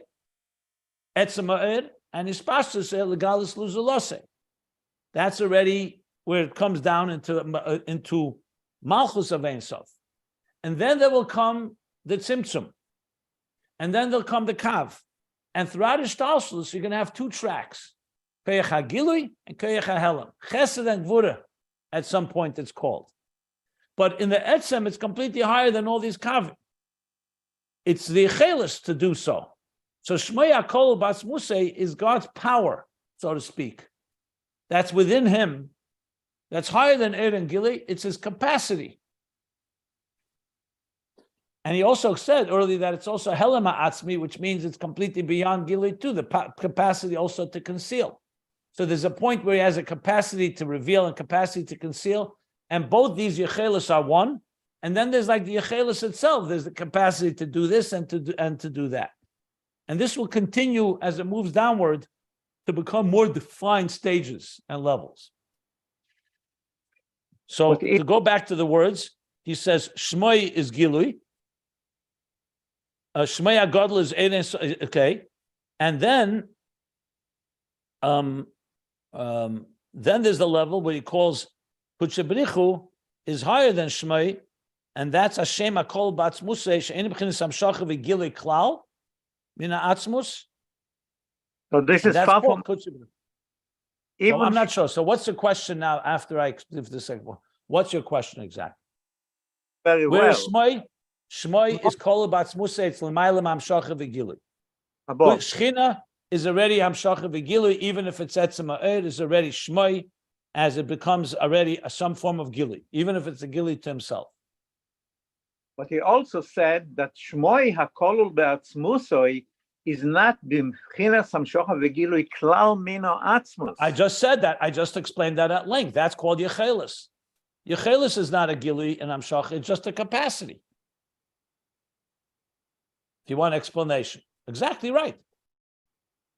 Etzema Eir, and Ispashtus Eir Legalis Luzulose. That's already where it comes down into Malchus of Ein Sof. And then there will come the Tzimtzum. And then there'll come the Kav. And throughout Ishtalshlus, you're going to have two tracks. KB'H HaGilui and KB'H HaHelam. Chesed and Gvura, at some point it's called. But in the Etzem, it's completely higher than all these Kavim. It's the Yechelis to do so. So Shemay HaKol B'Atzmus is God's power, so to speak. That's within him. That's higher than Eir and Gilui. It's his capacity. And he also said earlier that it's also Helam HaAtzmi, which means it's completely beyond Gilui too, the capacity also to conceal. So there's a point where he has a capacity to reveal and capacity to conceal, and both these Yechelis are one. And then there's like the Yechelis itself. There's the capacity to do this and to do that. And this will continue as it moves downward to become more defined stages and levels. So to go back to the words, he says, Shmoi is Gilui. Shmei HaGadol is Eir, okay. And then there's the level where he calls Kudsha Brich Hu is higher than Shmei, and that's Hashem HaKol B'Atzmus she'ein b'chinas hamshacha v'gilui klal min ha'atzmus. So this is far from. So I'm not sure. So what's the question now? After I give the second one, what's your question exactly? Very well. Where is Shmei? Shmoi is Kol B'Atzmus, it's L'maylam Hamshacha V'Gilui. Shechina is already Hamshacha V'Gilui, even if it's Etzema Eir, is already Shmoi, as it becomes already some form of Gilui, even if it's a Gilui to himself. But he also said that Shmoi HaKol B'Atzmusoi is not B'chinas Hamshacha V'Gilui Klal Mino Atzmus. I just said that. I just explained that at length. That's called Yechelis. Yechelis is not a Gilui and Hamshacha, it's just a capacity. If you want explanation. Exactly right.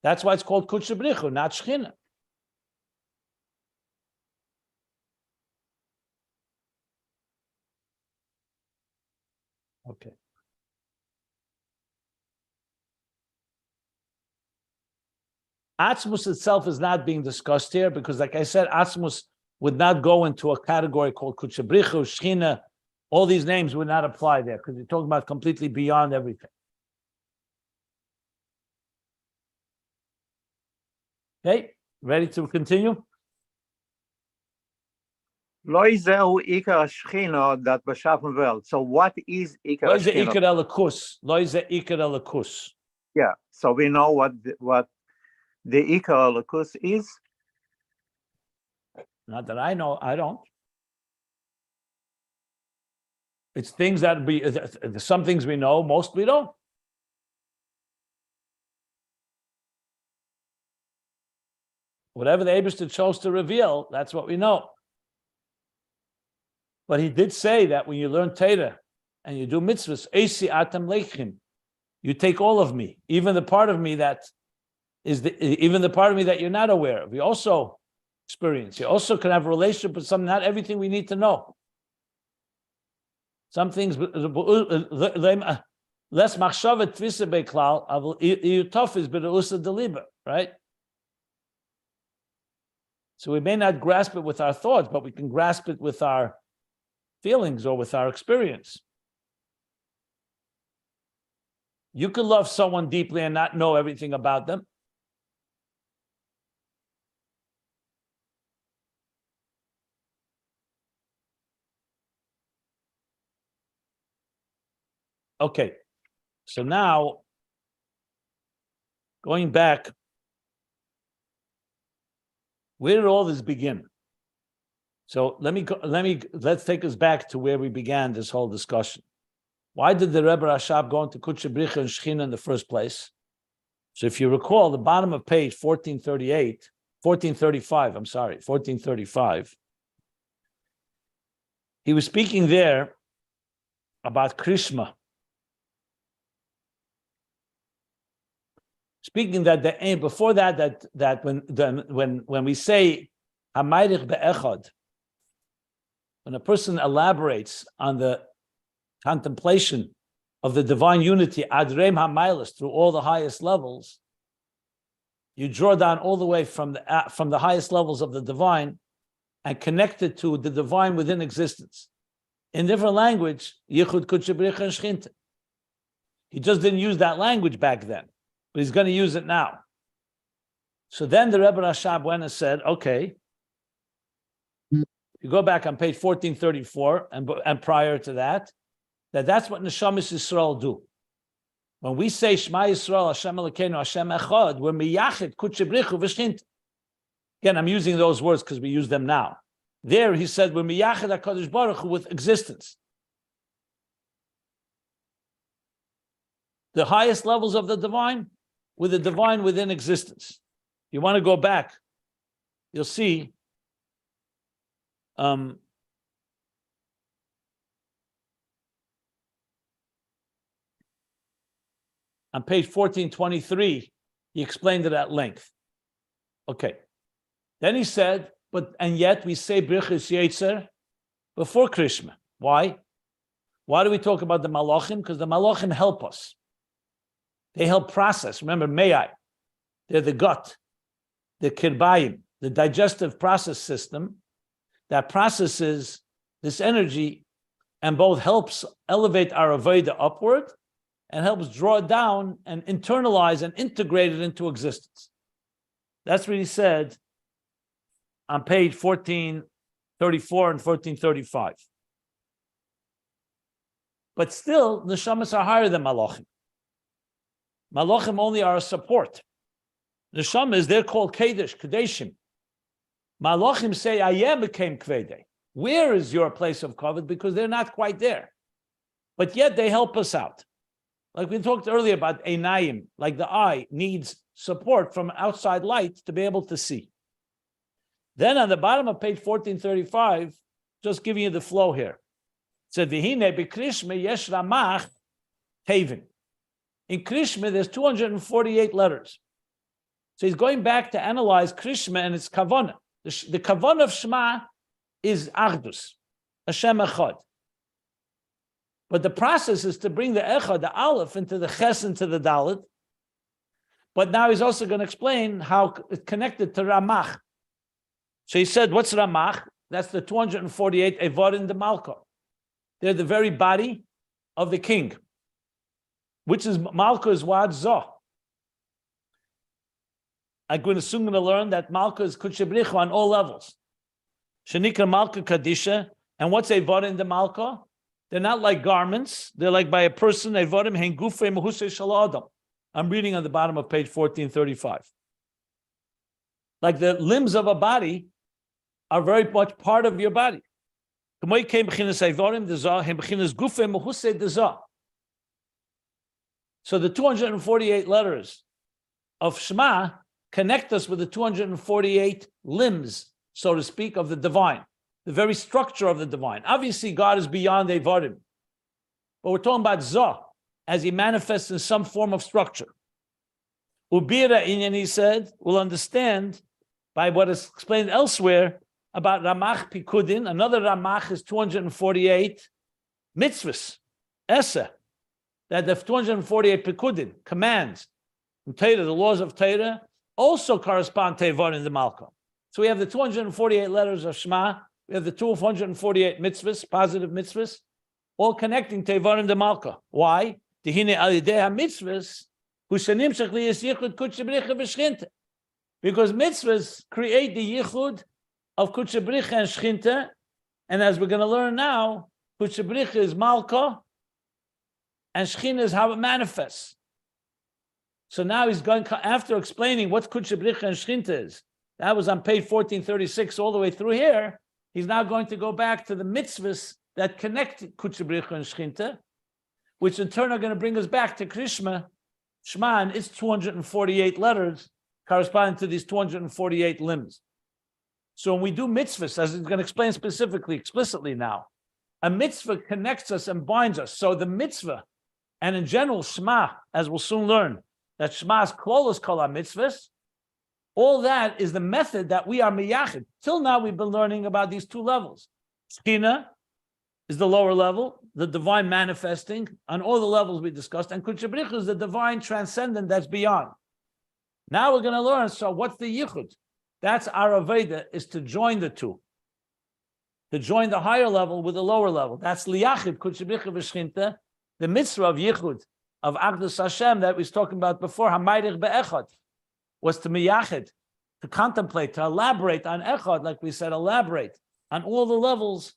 That's why it's called Kudsha Brich Hu, not Shechina. Okay. Atzmus itself is not being discussed here because, like I said, Atzmus would not go into a category called Kudsha Brich Hu, Shechina. All these names would not apply there because you're talking about completely beyond everything. Okay, ready to continue? Lo izeu ikar Shechina that b'shafen world. So what is ikar Lo izeh Shechina? ikar elikus. Lo izeh ikar elikus. Yeah, so we know what the ikar elikus is. Not that I know, I don't. It's things that some things we know, most we don't. Whatever the Eibishter chose to reveal, that's what we know. But he did say that when you learn Torah and you do mitzvahs, Eisi atam leichim, you take all of me, even the part of me that is even the part of me that you're not aware of. You also experience. You also can have a relationship with something. Not everything we need to know. Some things less machshava tvisa beklal, avol iyutaf is b'reusa deliba, right? So we may not grasp it with our thoughts, but we can grasp it with our feelings or with our experience. You can love someone deeply and not know everything about them. Okay, so now going back, where did all this begin? So let's take us back to where we began this whole discussion. Why did the Rebbe Rashab go into Kudsha Brich Hu and Shechina in the first place? So if you recall, the bottom of page 1435, he was speaking there about Krishma. Speaking that the aim before that when we say Hamayich be'echad, when a person elaborates on the contemplation of the divine unity adreim hamaylis through all the highest levels, you draw down all the way from the highest levels of the divine and connect it to the divine within existence. In different language, Yichud Kudsha Brich Hu and Shechina. He just didn't use that language back then, but he's going to use it now. So then the Rebbe Rashab went and said, okay, you go back on page 1434 and prior to that, that's what Neshamas Yisrael do. When we say Shema Yisrael, Hashem Elokeinu, Hashem Echad, we're miyachid Kudsha Brich Hu v'Shechina. Again, I'm using those words because we use them now. There he said, we're miyachid HaKadosh Baruch Hu with existence. The highest levels of the divine with the divine within existence. You want to go back, you'll see on page 1423, he explained it at length. Okay. Then he said, and yet we say Brichus Yetzer before Krishma. Why? Why do we talk about the Malachim? Because the Malachim help us. They help process. Remember, Meyai, they're the gut, the kirbayim, the digestive process system that processes this energy and both helps elevate our Avodah upward and helps draw it down and internalize and integrate it into existence. That's what he said on page 1434 and 1435. But still, the Neshamas are higher than Malachim. Malachim only are a support. Neshamas, they're called Kadeshim. Malachim say, Ayem became Kvede. Where is your place of kavod? Because they're not quite there. But yet they help us out. Like we talked earlier about Einayim, like the eye needs support from outside light to be able to see. Then on the bottom of page 1435, just giving you the flow here. It said, V'hine b'Krishma yesh ramach tevin. In Krishma, there's 248 letters. So he's going back to analyze Krishma and its kavanah. The kavanah of Shema is Achdus, Hashem Echad. But the process is to bring the Echad, the Aleph, into the Ches, into the Dalet. But now he's also going to explain how it's connected to Ramach. So he said, what's Ramach? That's the 248 Evorim de Malka. They're the very body of the king, which is Malchus Wad Zoh. I'm soon going to learn that Malchus is Kudsha Brich Hu on all levels. Shenikra Malka Kadisha. And what's Evorim de Malka? They're not like garments. They're like by a person. Evorim hen gufei mehusei shel adam. I'm reading on the bottom of page 1435. Like the limbs of a body are very much part of your body. So the 248 letters of Shema connect us with the 248 limbs, so to speak, of the divine, the very structure of the divine. Obviously, God is beyond Evarim, but we're talking about Zah as he manifests in some form of structure. Ubira Inyan, he said, will understand by what is explained elsewhere about Ramach Pikudin. Another Ramach is 248 mitzvos, Esa, that the 248 Pikudin, commands, from Torah, the laws of Torah, also correspond to Evarim the Malka. So we have the 248 letters of Shema. We have the 248 mitzvahs, positive mitzvahs, all connecting to Eivarim de Malka. Why? Because mitzvahs create the yichud of Kudsha Brich and Shechina, and as we're going to learn now, Kudsha Brich is Malka, and Shechina is how it manifests. So now he's going, after explaining what Kudsha Brich and Shechina is, that was on page 1436 all the way through here, he's now going to go back to the mitzvahs that connect Kudsha Brich and Shechina, which in turn are going to bring us back to Krishma, Shema, and its 248 letters corresponding to these 248 limbs. So when we do mitzvahs, as he's going to explain specifically, explicitly now, a mitzvah connects us and binds us. So the mitzvah, and in general, Shema, as we'll soon learn, that Shema's klolos kol mitzvahs, all that is the method that we are miyachid. Till now, we've been learning about these two levels. Shechina is the lower level, the divine manifesting on all the levels we discussed, and Kudsha Brich Hu is the divine transcendent that's beyond. Now we're going to learn, so what's the yichud? That's our Aveda, is to join the two. To join the higher level with the lower level. That's liyachid, Kudsha Brich Hu v'Shechina, the mitzvah of yichud, of Agdus Hashem that we was talking about before, Hamayich be'echad, was to miyachid, to contemplate, to elaborate on echad, like we said, elaborate on all the levels,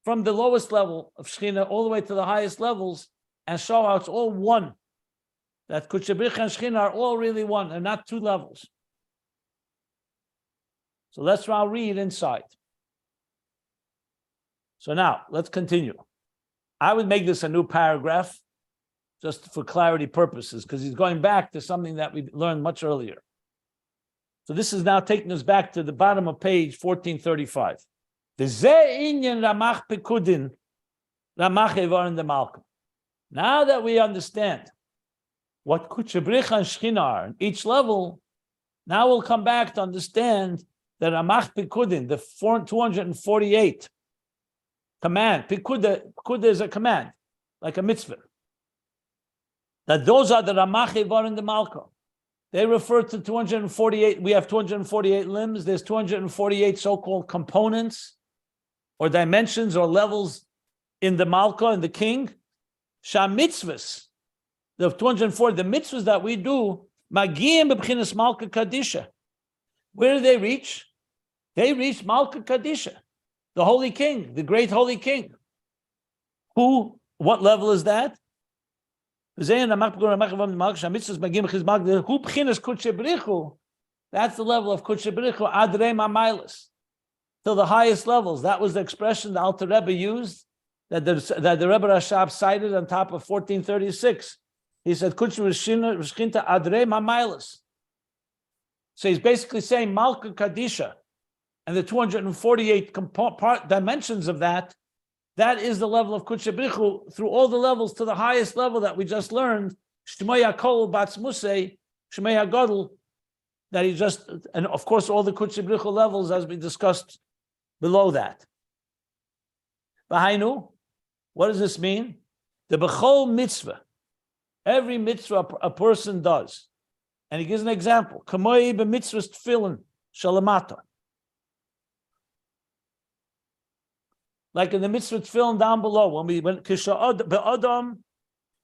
from the lowest level of Shechina all the way to the highest levels, and show how it's all one. That Kudsha Brich and Shechina are all really one, and not two levels. So let's now read inside. So now, let's continue. I would make this a new paragraph, just for clarity purposes, because he's going back to something that we learned much earlier. So this is now taking us back to the bottom of page 1435. Now that we understand what Kudsha Brich and Shechina are in each level, now we'll come back to understand that Ramach Pikudin, the 248 command, Pikuda is a command, like a mitzvah, that those are the Ramach Eivarim de Malka. They refer to 248, we have 248 limbs, there's 248 so-called components, or dimensions or levels in the Malka and the king. Sham mitzvahs, the 240, the mitzvahs that we do, Magiyim b'bchinas Malka Kadisha. Where do they reach? They reach Malka Kadisha, the holy king, the great holy king. Who, what level is that? That's the level of Kudsha Brich Hu, Adrei Mamaylis, till the highest levels. That was the expression the Alter Rebbe used, that the Rebbe Rashab cited on top of 1436. He said, Kudsha Rishkinta Adrei Mamaylis. So he's basically saying Malka Kadisha, and the 248 dimensions of that, that is the level of Kudsha Brich Hu through all the levels to the highest level that we just learned, Shemo Kol Batzmusei, Shemo Gadol, that he just, and of course all the Kudsha Brich Hu levels as we discussed below that. V'hainu, what does this mean? The Bechol mitzvah, every mitzvah a person does, and he gives an example. Kamoi b'mitzvahs tefillin shalamata. Like in the mitzvah tefillin down below, when we went be'adam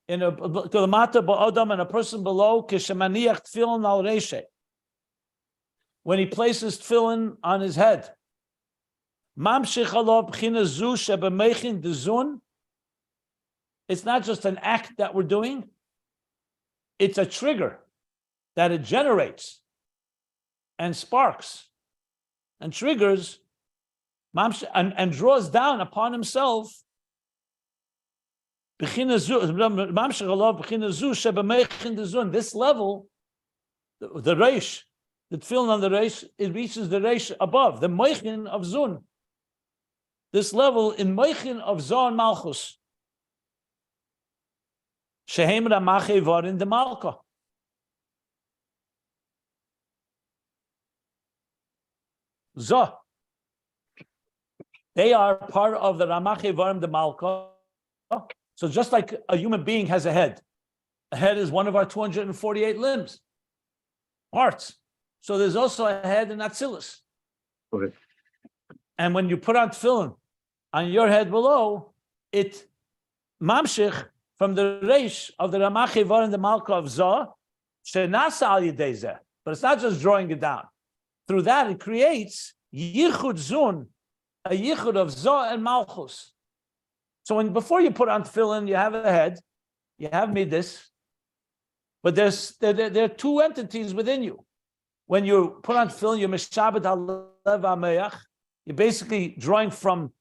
in a lamata be'adam and a person below kishemaniach tefillin al reishe, when he places tefillin on his head. Mamshich alav b'china zu shebemeichin dezun. It's not just an act that we're doing; it's a trigger that it generates and sparks and triggers. And draws down upon himself this level, the reish, the tefillin on the reish, it reaches the reish above, the moichin of zun. This level in moichin of zon Malchus. Shehem ramach eivarim de Malka. Zoh. They are part of the Ramach Eivarim de Malka. So just like a human being has a head is one of our 248 limbs, parts. So there's also a head in Atzilus. Okay. And when you put on tefillin on your head below, it mamshich from the reish of the Ramach Ivar and the Malchus of Zoh, shenasa al yedei zeh. But it's not just drawing it down. Through that, it creates yichud zun, a yichud of Zoh and Malchus. So before you put on tefillin, you have a head, you have midas, but there are two entities within you. When you put on tefillin, you're meshabed halev hameach. You're basically drawing from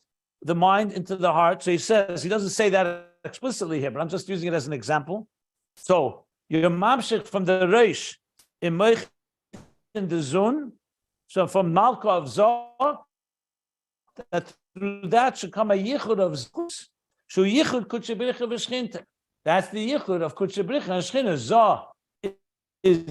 the mind into the heart. So he doesn't say that explicitly here, but I'm just using it as an example. So you're mamshich from the reish in the zun. So from Malchus of Zoh, that through that should come a yichud of Zchus. So yichud Kudsha Brich Hu v'Shechina. That's the yichud of Kudsha Brich Hu and Shechina. Zoh is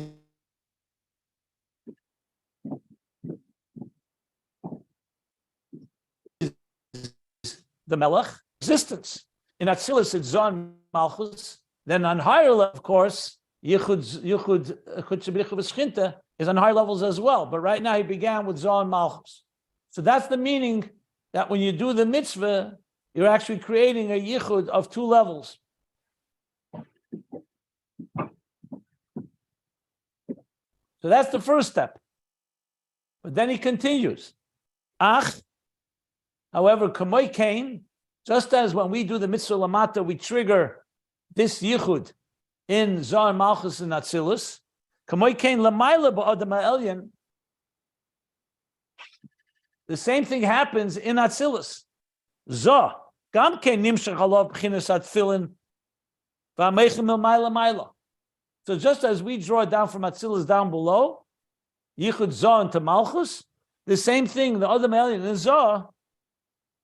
the Melech existence. In Atzilus, it's Zoh and Malchus. Then on higher level, of course, yichud Kudsha Brich Hu v'Shechina is on higher levels as well. But right now he began with Zoh and Malchus. So that's the meaning that when you do the mitzvah, you're actually creating a yichud of two levels. So that's the first step. But then he continues. Ach, however, kamoi kain, just as when we do the mitzvah lamata, we trigger this yichud in Zoh and Malchus and Atzilus. Kamoi kain lamayla ba'adam ha'elyon. The same thing happens in Atzilus. Zoh, gam kein nimshach alav b'chinas atfilin v'ameichem mayla mayla. So just as we draw it down from Atzilus down below, yichud Zoh into Malchus, the same thing, the other Elyon in Zoh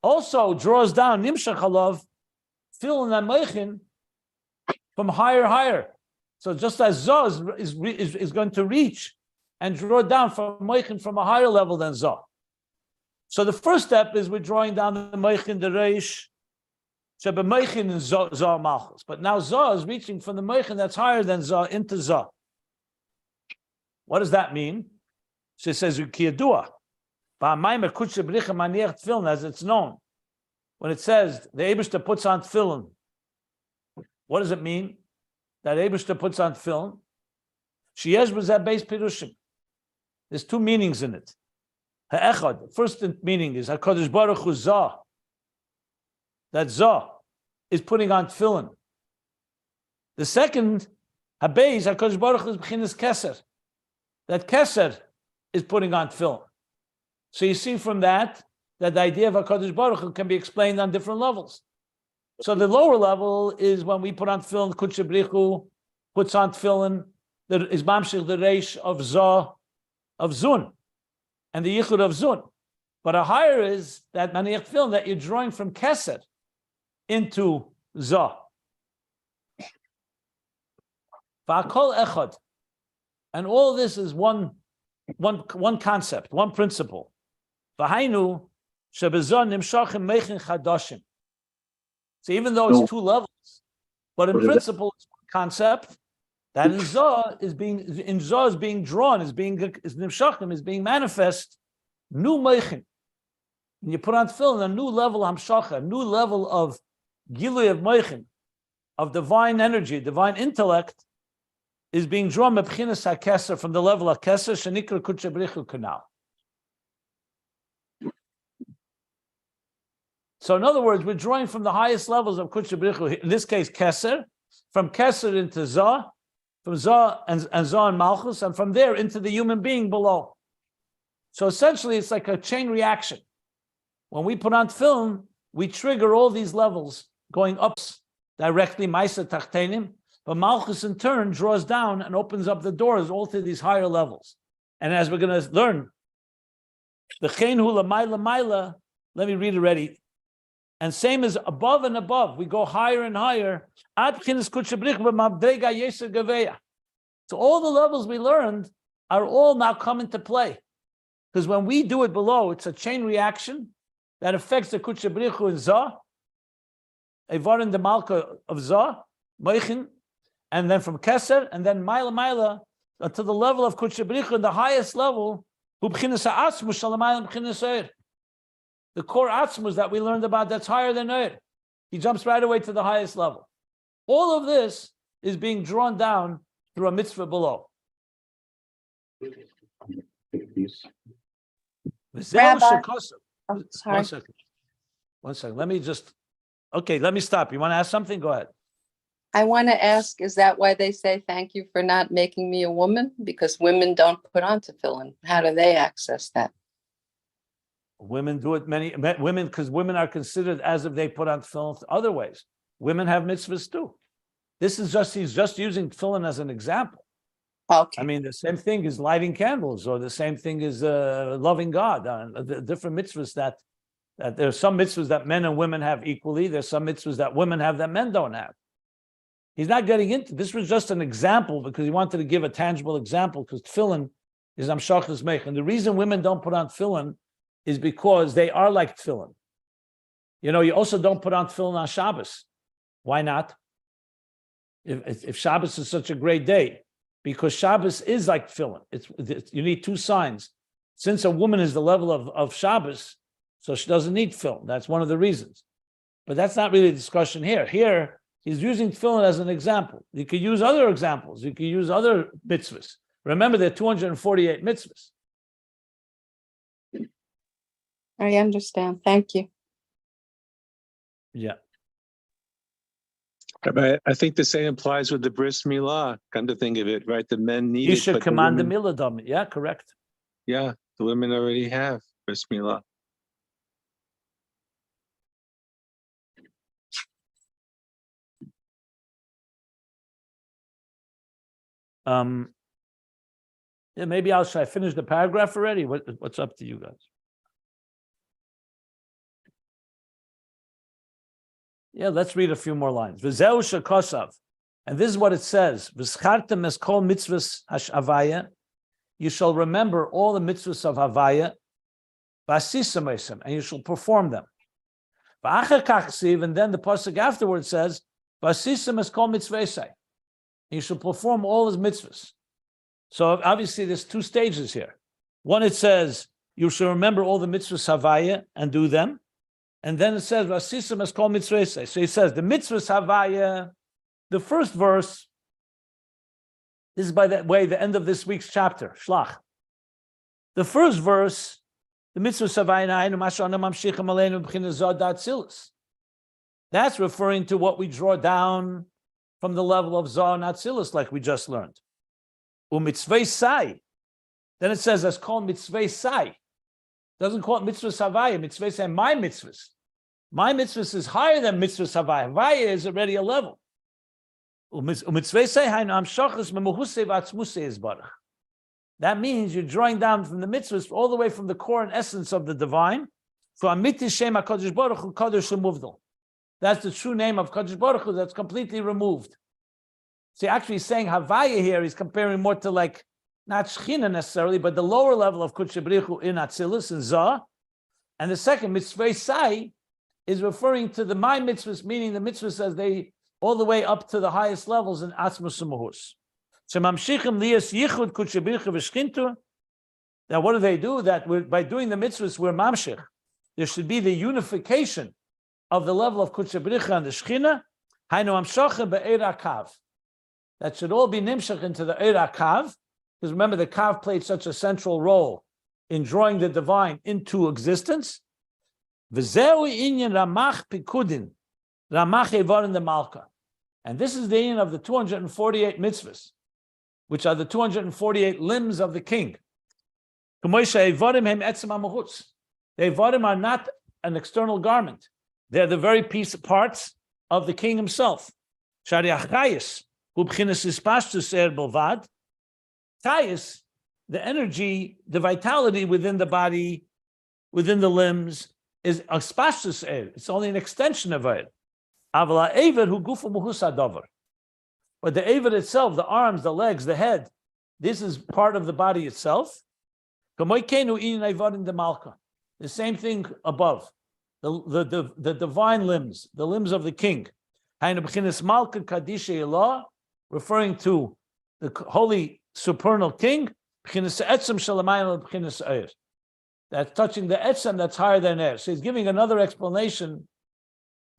also draws down nimshach alav tefillin and meichin from higher. So just as Zoh is going to reach and draw down from meichin from a higher level than Zoh. So the first step is we're drawing down the meichin, the reish, shebe meichin and Zoh Malchus. But now Zoh is reaching from the meichin that's higher than Zoh into Zoh. What does that mean? She says, "Ukiyadua, ba'amayim Kudsha Brich Hu maniach tefillin," as it's known. When it says the Eibishter puts on tefillin, what does it mean? That Eibishter puts on tefillin. Sheyesh b'zeh beis pirushim. There's two meanings in it. Ha'echad, the first meaning is HaKadosh Baruch Hu Zoh. That Zoh is putting on tefillin. The second, HaBeis, HaKadosh Baruch Hu is b'chinas keser. That keser is putting on tefillin. So you see from that the idea of HaKadosh Baruch Hu can be explained on different levels. So the lower level is when we put on tefillin, Kudsha Brich Hu puts on tefillin, that is mamshich the reish of Zoh, of Zun, and the yichud of Zun. But a higher is that maniach tefillin that you're drawing from keser into Zoh. V'akol echad. And all this is one concept, one principle. V'hainu shebezoh nimshachim meichin chadashim. So even though it's two levels, but in principle it's one concept that in Zoh is being drawn, is nimshachim, is being manifest, new meichin. And you put on tefillin a new level of hamshacha, a new level of gilui of meichin, of divine energy, divine intellect, is being drawn mebchinas hakeser, from the level of keser shenikra Kudsha Brich Hu canal. So in other words, we're drawing from the highest levels of Kudsha Brich Hu, in this case keser, from keser into Zoh, from Zoh and Zoh and Malchus, and from there into the human being below. So essentially it's like a chain reaction. When we put on tefillin, we trigger all these levels going up directly, Maisa Tachtenim, but Malchus in turn draws down and opens up the doors all to these higher levels. And as we're going to learn, the Chen Hu L'mayla Mayla, let me read it already. And same as above and above, we go higher and higher. So all the levels we learned are all now come into play. Because when we do it below, it's a chain reaction that affects the Kudsha Brich Hu in Zoh, Eivar in the Malchus of Zoh, Meichin, and then from Keser, and then Maila to the level of Kudsha Brich Hu, the highest level The core Atzmus that we learned about that's higher than Eir. He jumps right away to the highest level. All of this is being drawn down through a mitzvah below. Rabbi. Oh, sorry. One second. Let me stop. You want to ask something? Go ahead. I want to ask, is that why they say thank you for not making me a woman? Because women don't put on tefillin. How do they access that? Women do it because women are considered as if they put on tefillin other ways. Women have mitzvahs too. He's just using tefillin as an example. Okay. I mean, the same thing is lighting candles, or the same thing is loving God. The different mitzvahs that there's some mitzvahs that men and women have equally. There's some mitzvahs that women have that men don't have. He's not getting into this. Was just an example because he wanted to give a tangible example because tefillin is amshachas meich. And the reason women don't put on tefillin is because they are like tefillin. You know, you also don't put on tefillin on Shabbos. Why not? If Shabbos is such a great day, because Shabbos is like tefillin. You need two signs. Since a woman is the level of Shabbos, so she doesn't need tefillin. That's one of the reasons. But that's not really a discussion here. Here, he's using tefillin as an example. You could use other examples. You could use other mitzvahs. Remember, there are 248 mitzvahs. I understand. Thank you. Yeah. But I think the same applies with the bris milah. Come to think of it, right? The men need it. Isha but command the women, miladam. Yeah, correct. yeah, the women already have bris milah. Yeah, maybe should I finish the paragraph already? What's up to you guys? Yeah, let's read a few more lines. V'zeu shekosav, and this is what it says: V'schartem es kol mitzvos havaya. You shall remember all the mitzvahs of havaya, v'asisam, and you shall perform them. V'achar kach siv, and then the pasuk afterwards says, v'asisam es kol mitzvosai. You shall perform all his mitzvahs. So obviously there's two stages here. One, it says, you shall remember all the mitzvahs havaya and do them. And then it says, Vasisim is called mitzvah. So he says, the mitzvahs havaya, the first verse, this is by the way, the end of this week's chapter, Shlach. The first verse, the mitzvahs havaya, that's referring to what we draw down from the level of Zah and Atzilus, like we just learned. U'mitzvah sai. Then it says, it's called mitzvah sai. Doesn't call it mitzvahs havaya. Mitzvah say my mitzvahs. My mitzvahs is higher than mitzvahs havaya. Havaya is already a level. That means you're drawing down from the mitzvahs all the way from the core and essence of the divine. That's the true name of KB'H Baruch Hu that's completely removed. See, actually saying havaya here, he's comparing more to like not Shechina necessarily, but the lower level of Kudsha Brich Hu in Atzilus and Zah. And the second mitzvah sai is referring to the my mitzvahs, meaning the mitzvahs as they all the way up to the highest levels in Atzmus and Mahus. So mamshichim liyas yichud Kudsha Brich Hu v'shchintu. Now what do? That by doing the mitzvahs, we're mamshich. There should be the unification of the level of Kudsha Brich Hu and the Shechina. Hainu amshachim be'era kav. That should all be nimshach into the era kav. Because remember, the Kav played such a central role in drawing the divine into existence. V'zeu inyan ramach pikudin, ramach evarim the malka. And this is the inyan of the 248 mitzvahs, which are the 248 limbs of the king. The evarim are not an external garment. They're the very parts of the king himself. Shariachayis, hu b'chinas ispashtus bolvad. Tayus, the energy, the vitality within the body, within the limbs, is a spashtus air. It's only an extension of it. Avala Evid hu gufa muhusadover. But the Evid itself, the arms, the legs, the head, this is part of the body itself. The same thing above. The divine limbs, the limbs of the king. Referring to the holy supernal king, That's touching the etzem that's higher than air. So he's giving another explanation.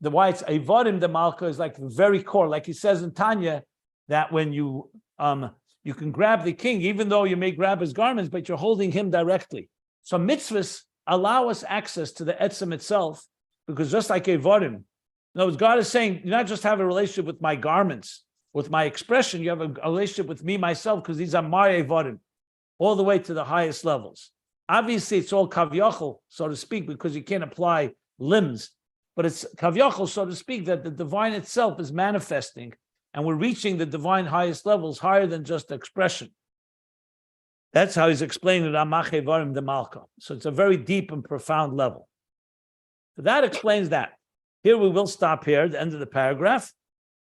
The why it's Eivarim the Malchus is like the very core, like he says in Tanya, that when you can grab the king, even though you may grab his garments, but you're holding him directly. So mitzvahs allow us access to the etzem itself, because just like Eivarim, in other words, God is saying, you not just have a relationship with my garments, with my expression, you have a relationship with me, myself, because these are my Eivarim, all the way to the highest levels. Obviously, it's all kavyachol, so to speak, because you can't apply limbs, but it's kavyachol, so to speak, that the divine itself is manifesting, and we're reaching the divine highest levels, higher than just expression. That's how he's explaining it, Amach Eivarim the Malka. So it's a very deep and profound level. So that explains that. Here we will stop here at the end of the paragraph.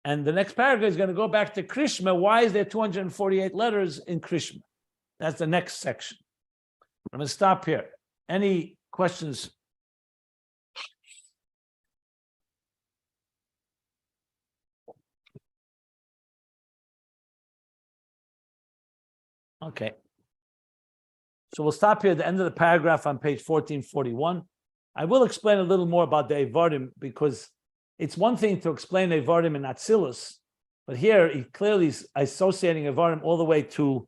And the next paragraph is going to go back to Krishma. Why is there 248 letters in Krishma? That's the next section. I'm going to stop here. Any questions? Okay. So we'll stop here at the end of the paragraph on page 1441. I will explain a little more about the Eivarim, because it's one thing to explain Eivarim in Atzilus, but here he clearly is associating Eivarim all the way to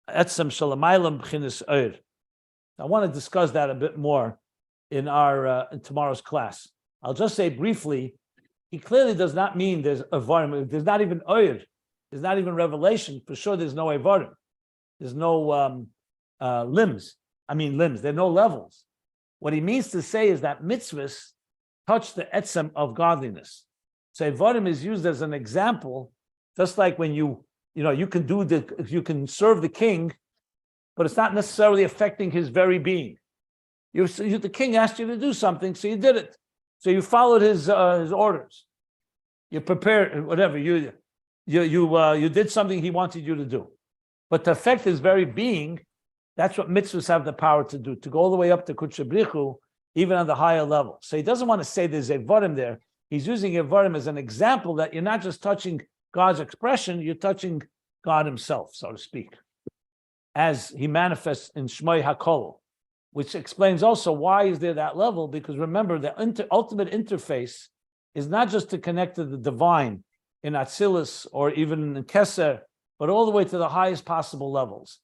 Etzem Shalamaylam B'chinas Oir. I want to discuss that a bit more in our in tomorrow's class. I'll just say briefly, he clearly does not mean there's Eivarim. There's not even Oir. There's not even revelation. For sure, there's no Eivarim. There's no limbs. There are no levels. What he means to say is that mitzvahs touch the etzem of godliness. So Eivarim is used as an example, just like when you can serve the king, but it's not necessarily affecting his very being. The king asked you to do something, so you did it. So you followed his orders. You prepared whatever you did something he wanted you to do. But to affect his very being, that's what mitzvahs have the power to do, to go all the way up to Kudsha Brich Hu, even on the higher level. So he doesn't want to say there's Eivarim there. He's using Eivarim as an example that you're not just touching God's expression, you're touching God himself, so to speak, as he manifests in Shemo HaKol, which explains also why is there that level, because remember, the ultimate interface is not just to connect to the divine in Atzilus or even in Keser, but all the way to the highest possible levels,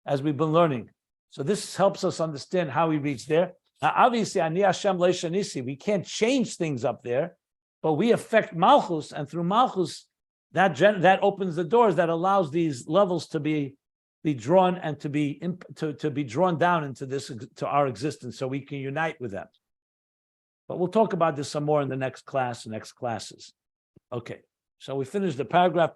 as we've been learning. So this helps us understand how we reach there. Now, obviously, Ani Hashem Leishanisi, we can't change things up there, but we affect Malchus, and through Malchus, that opens the doors that allows these levels to be drawn and to be drawn down into to our existence, so we can unite with them. But we'll talk about this some more in the next class, next classes. Okay, so we finished the paragraph.